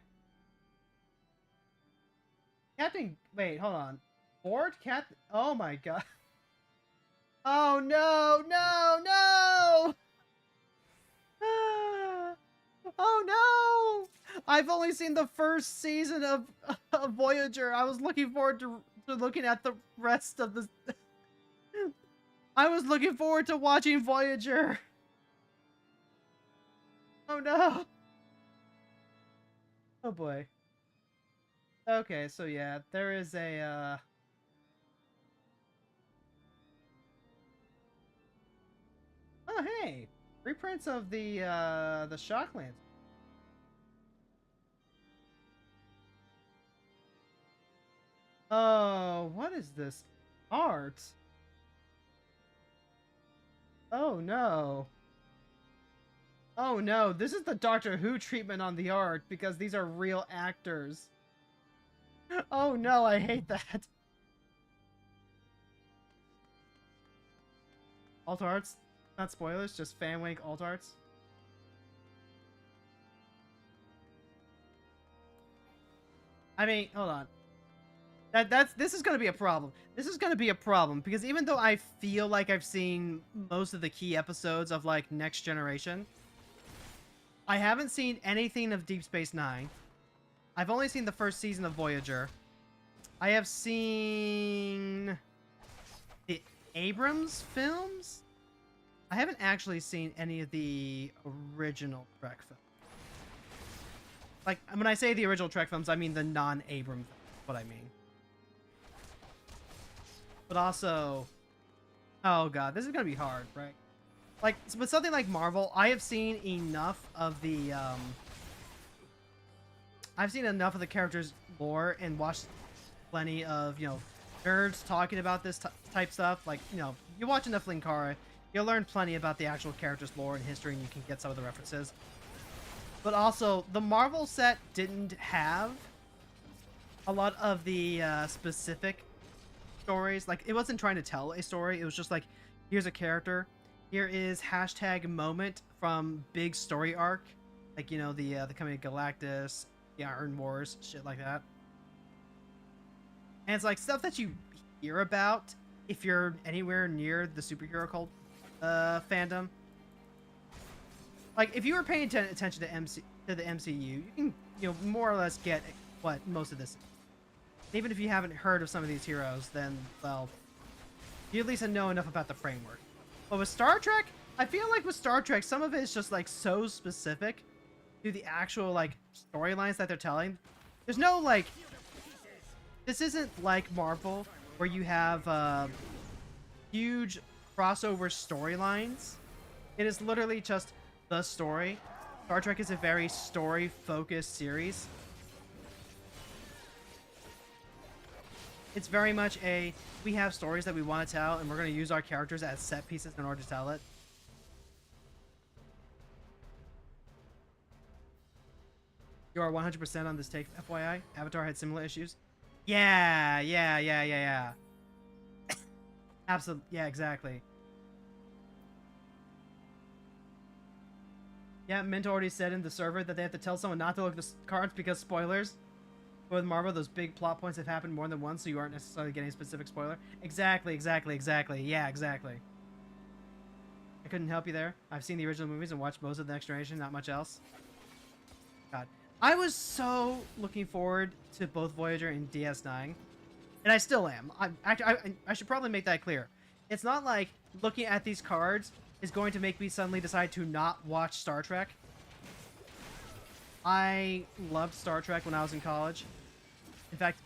Captain, wait, hold on. Board Captain, oh my god. Oh no, no, no! Oh no! I've only seen the first season of Voyager. I was looking forward to looking at the rest of the... I was looking forward to watching Voyager. Oh no. Oh boy. Okay, so yeah, there is a Oh hey, reprints of the Shocklands. Oh, what is this art? Oh no. Oh no, this is the Doctor Who treatment on the art because these are real actors. Oh no, I hate that. Alt arts? Not spoilers, just fanwink alt arts. I mean, hold on. This is gonna be a problem. This is gonna be a problem because even though I feel like I've seen most of the key episodes of like Next Generation, I haven't seen anything of Deep Space Nine. I've only seen the first season of Voyager. I have seen the Abrams films. I haven't actually seen any of the original Trek films. Like, when I say the original Trek films, I mean the non-Abrams films, what I mean. But also... Oh god, this is gonna be hard, right? Like, with something like Marvel, I have seen enough of the, I've seen enough of the characters' lore and watched plenty of, nerds talking about this type stuff. Like, you watch enough Linkara, you'll learn plenty about the actual characters' lore and history, and you can get some of the references. But also, the Marvel set didn't have a lot of the specific stories. Like, it wasn't trying to tell a story. It was just like, here's a character. Here is hashtag moment from big story arc. Like, the coming of Galactus, the Iron Wars, shit like that. And it's like stuff that you hear about if you're anywhere near the superhero cult fandom. Like, if you were paying attention to the MCU, you can, more or less get what most of this is. Even if you haven't heard of some of these heroes, then, well, you at least know enough about the framework. But with Star Trek, I feel like with Star Trek, some of it is just, like, so specific to the actual, like, storylines that they're telling. There's no, like... This isn't like Marvel, where you have, huge crossover storylines. It is literally just the story. Star Trek is a very story-focused series. It's very much a, we have stories that we want to tell, and we're going to use our characters as set pieces in order to tell it. You are 100% on this take, FYI. Avatar had similar issues. Yeah. Absolutely, yeah, exactly. Yeah, Mint already said in the server that they have to tell someone not to look at the cards because spoilers. But with Marvel, those big plot points have happened more than once, so you aren't necessarily getting a specific spoiler. Exactly. Yeah, exactly. I couldn't help you there. I've seen the original movies and watched most of The Next Generation, not much else. God. I was so looking forward to both Voyager and DS9. And I still am. I should probably make that clear. It's not like looking at these cards is going to make me suddenly decide to not watch Star Trek. I loved Star Trek when I was in college. In fact,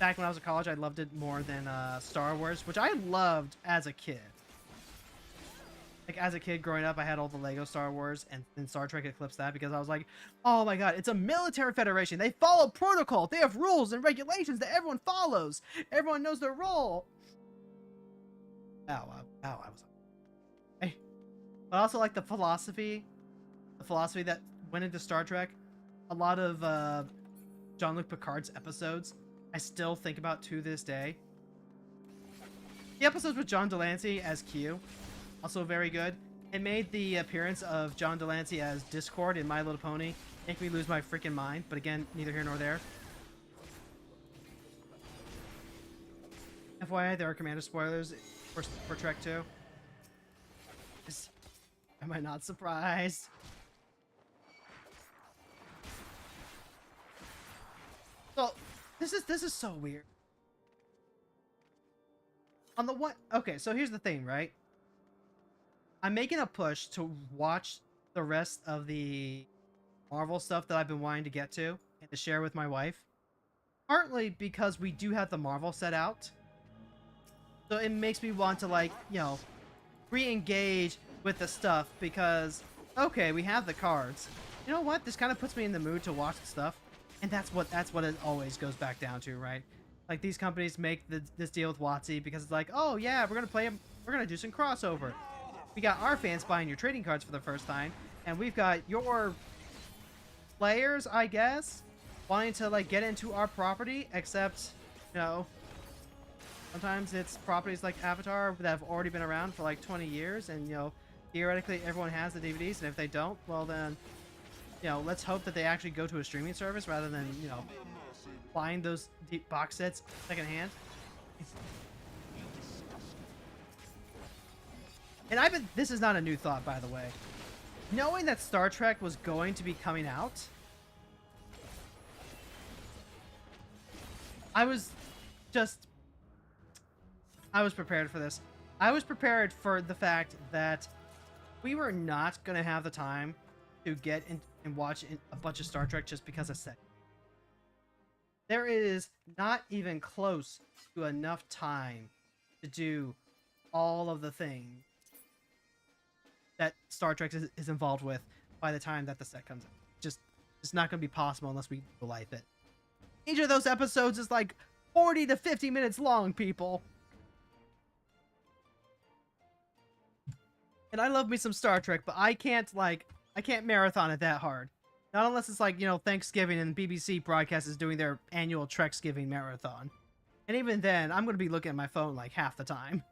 back when I was in college, I loved it more than Star Wars, which I loved as a kid. Like, as a kid growing up, I had all the Lego Star Wars, and then Star Trek eclipsed that because I was like, oh my god, it's a military federation. They follow protocol. They have rules and regulations that everyone follows. Everyone knows their role. I was... Hey. But also, like, the philosophy that went into Star Trek. A lot of Jean-Luc Picard's episodes, I still think about to this day. The episodes with John Delancey as Q, also very good. It made the appearance of John Delancey as Discord in My Little Pony make me lose my freaking mind, but again, neither here nor there. FYI, there are Commander spoilers for Trek 2. Am I not surprised? So, this is so weird. On the one... Okay, so here's the thing, right? I'm making a push to watch the rest of the Marvel stuff that I've been wanting to get to and to share with my wife. Partly because we do have the Marvel set out. So it makes me want to, like, you know, re-engage with the stuff because, okay, we have the cards. You know what? This kind of puts me in the mood to watch the stuff. And that's what it always goes back down to, right? Like, these companies make this deal with WotC because it's like, oh yeah, we're gonna do some crossover. We got our fans buying your trading cards for the first time, and we've got your players, I guess, wanting to, like, get into our property, except, you know, sometimes it's properties like Avatar that have already been around for like 20 years, and, you know, theoretically everyone has the DVDs, and if they don't, well then, you know, let's hope that they actually go to a streaming service rather than, you know, buying those deep box sets secondhand. And this is not a new thought, by the way. Knowing that Star Trek was going to be coming out, I was prepared for this. I was prepared for the fact that we were not going to have the time to get in and watch a bunch of Star Trek just because I said. There is not even close to enough time to do all of the things that Star Trek is involved with by the time that the set comes out. It's not going to be possible unless we life it. Each of those episodes is like 40 to 50 minutes long, people. And I love me some Star Trek, but I can't marathon it that hard. Not unless it's like, you know, Thanksgiving and the BBC broadcast is doing their annual Treksgiving marathon. And even then, I'm going to be looking at my phone like half the time.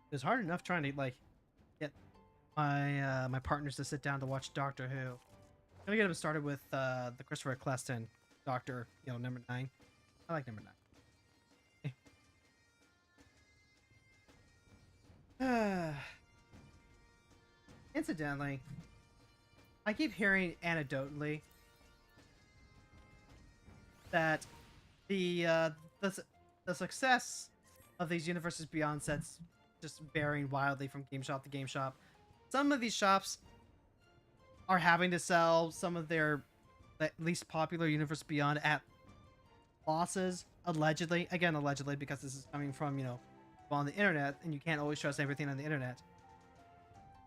It's hard enough trying to, like, get my partners to sit down to watch Doctor Who. I'm gonna get them started with the Christopher Eccleston Doctor, you know, number 9. I like number 9. Incidentally, I keep hearing anecdotally that the success of these Universes Beyond sets just varying wildly from game shop to game shop. Some of these shops are having to sell some of their least popular Universe Beyond at losses, allegedly. Again, allegedly, because this is coming from, on the internet, and you can't always trust everything on the internet.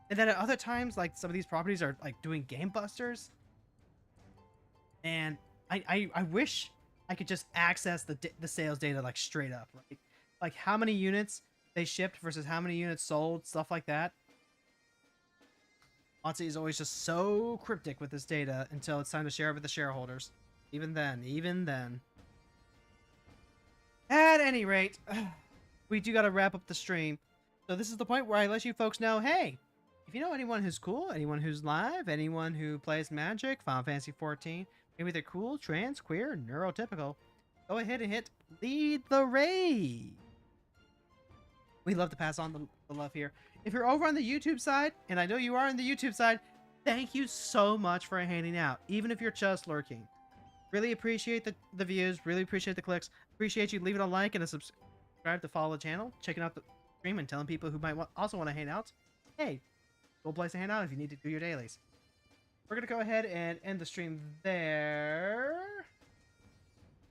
And then at other times, like, some of these properties are, like, doing game busters. And I wish I could just access the sales data, like, straight up, right? Like, how many units they shipped versus how many units sold, stuff like that. Monty is always just so cryptic with this data until it's time to share it with the shareholders. Even then. At any rate, we do gotta wrap up the stream. So this is the point where I let you folks know, hey, if you know anyone who's cool, anyone who's live, anyone who plays Magic, Final Fantasy 14, maybe they're cool, trans, queer, neurotypical, go ahead and hit lead the raid. We love to pass on the love here. If you're over on the YouTube side, and I know you are on the YouTube side, thank you so much for hanging out, even if you're just lurking. Really appreciate the views, really appreciate the clicks, appreciate you leaving a like and a subscribe to follow the channel, checking out the stream, and telling people who might also want to hang out, hey, cool place to hang out if you need to do your dailies. We're going to go ahead and end the stream there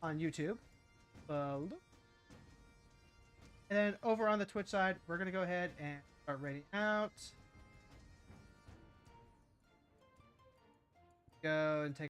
on YouTube. And then over on the Twitch side, we're going to go ahead and start raiding out. Go and take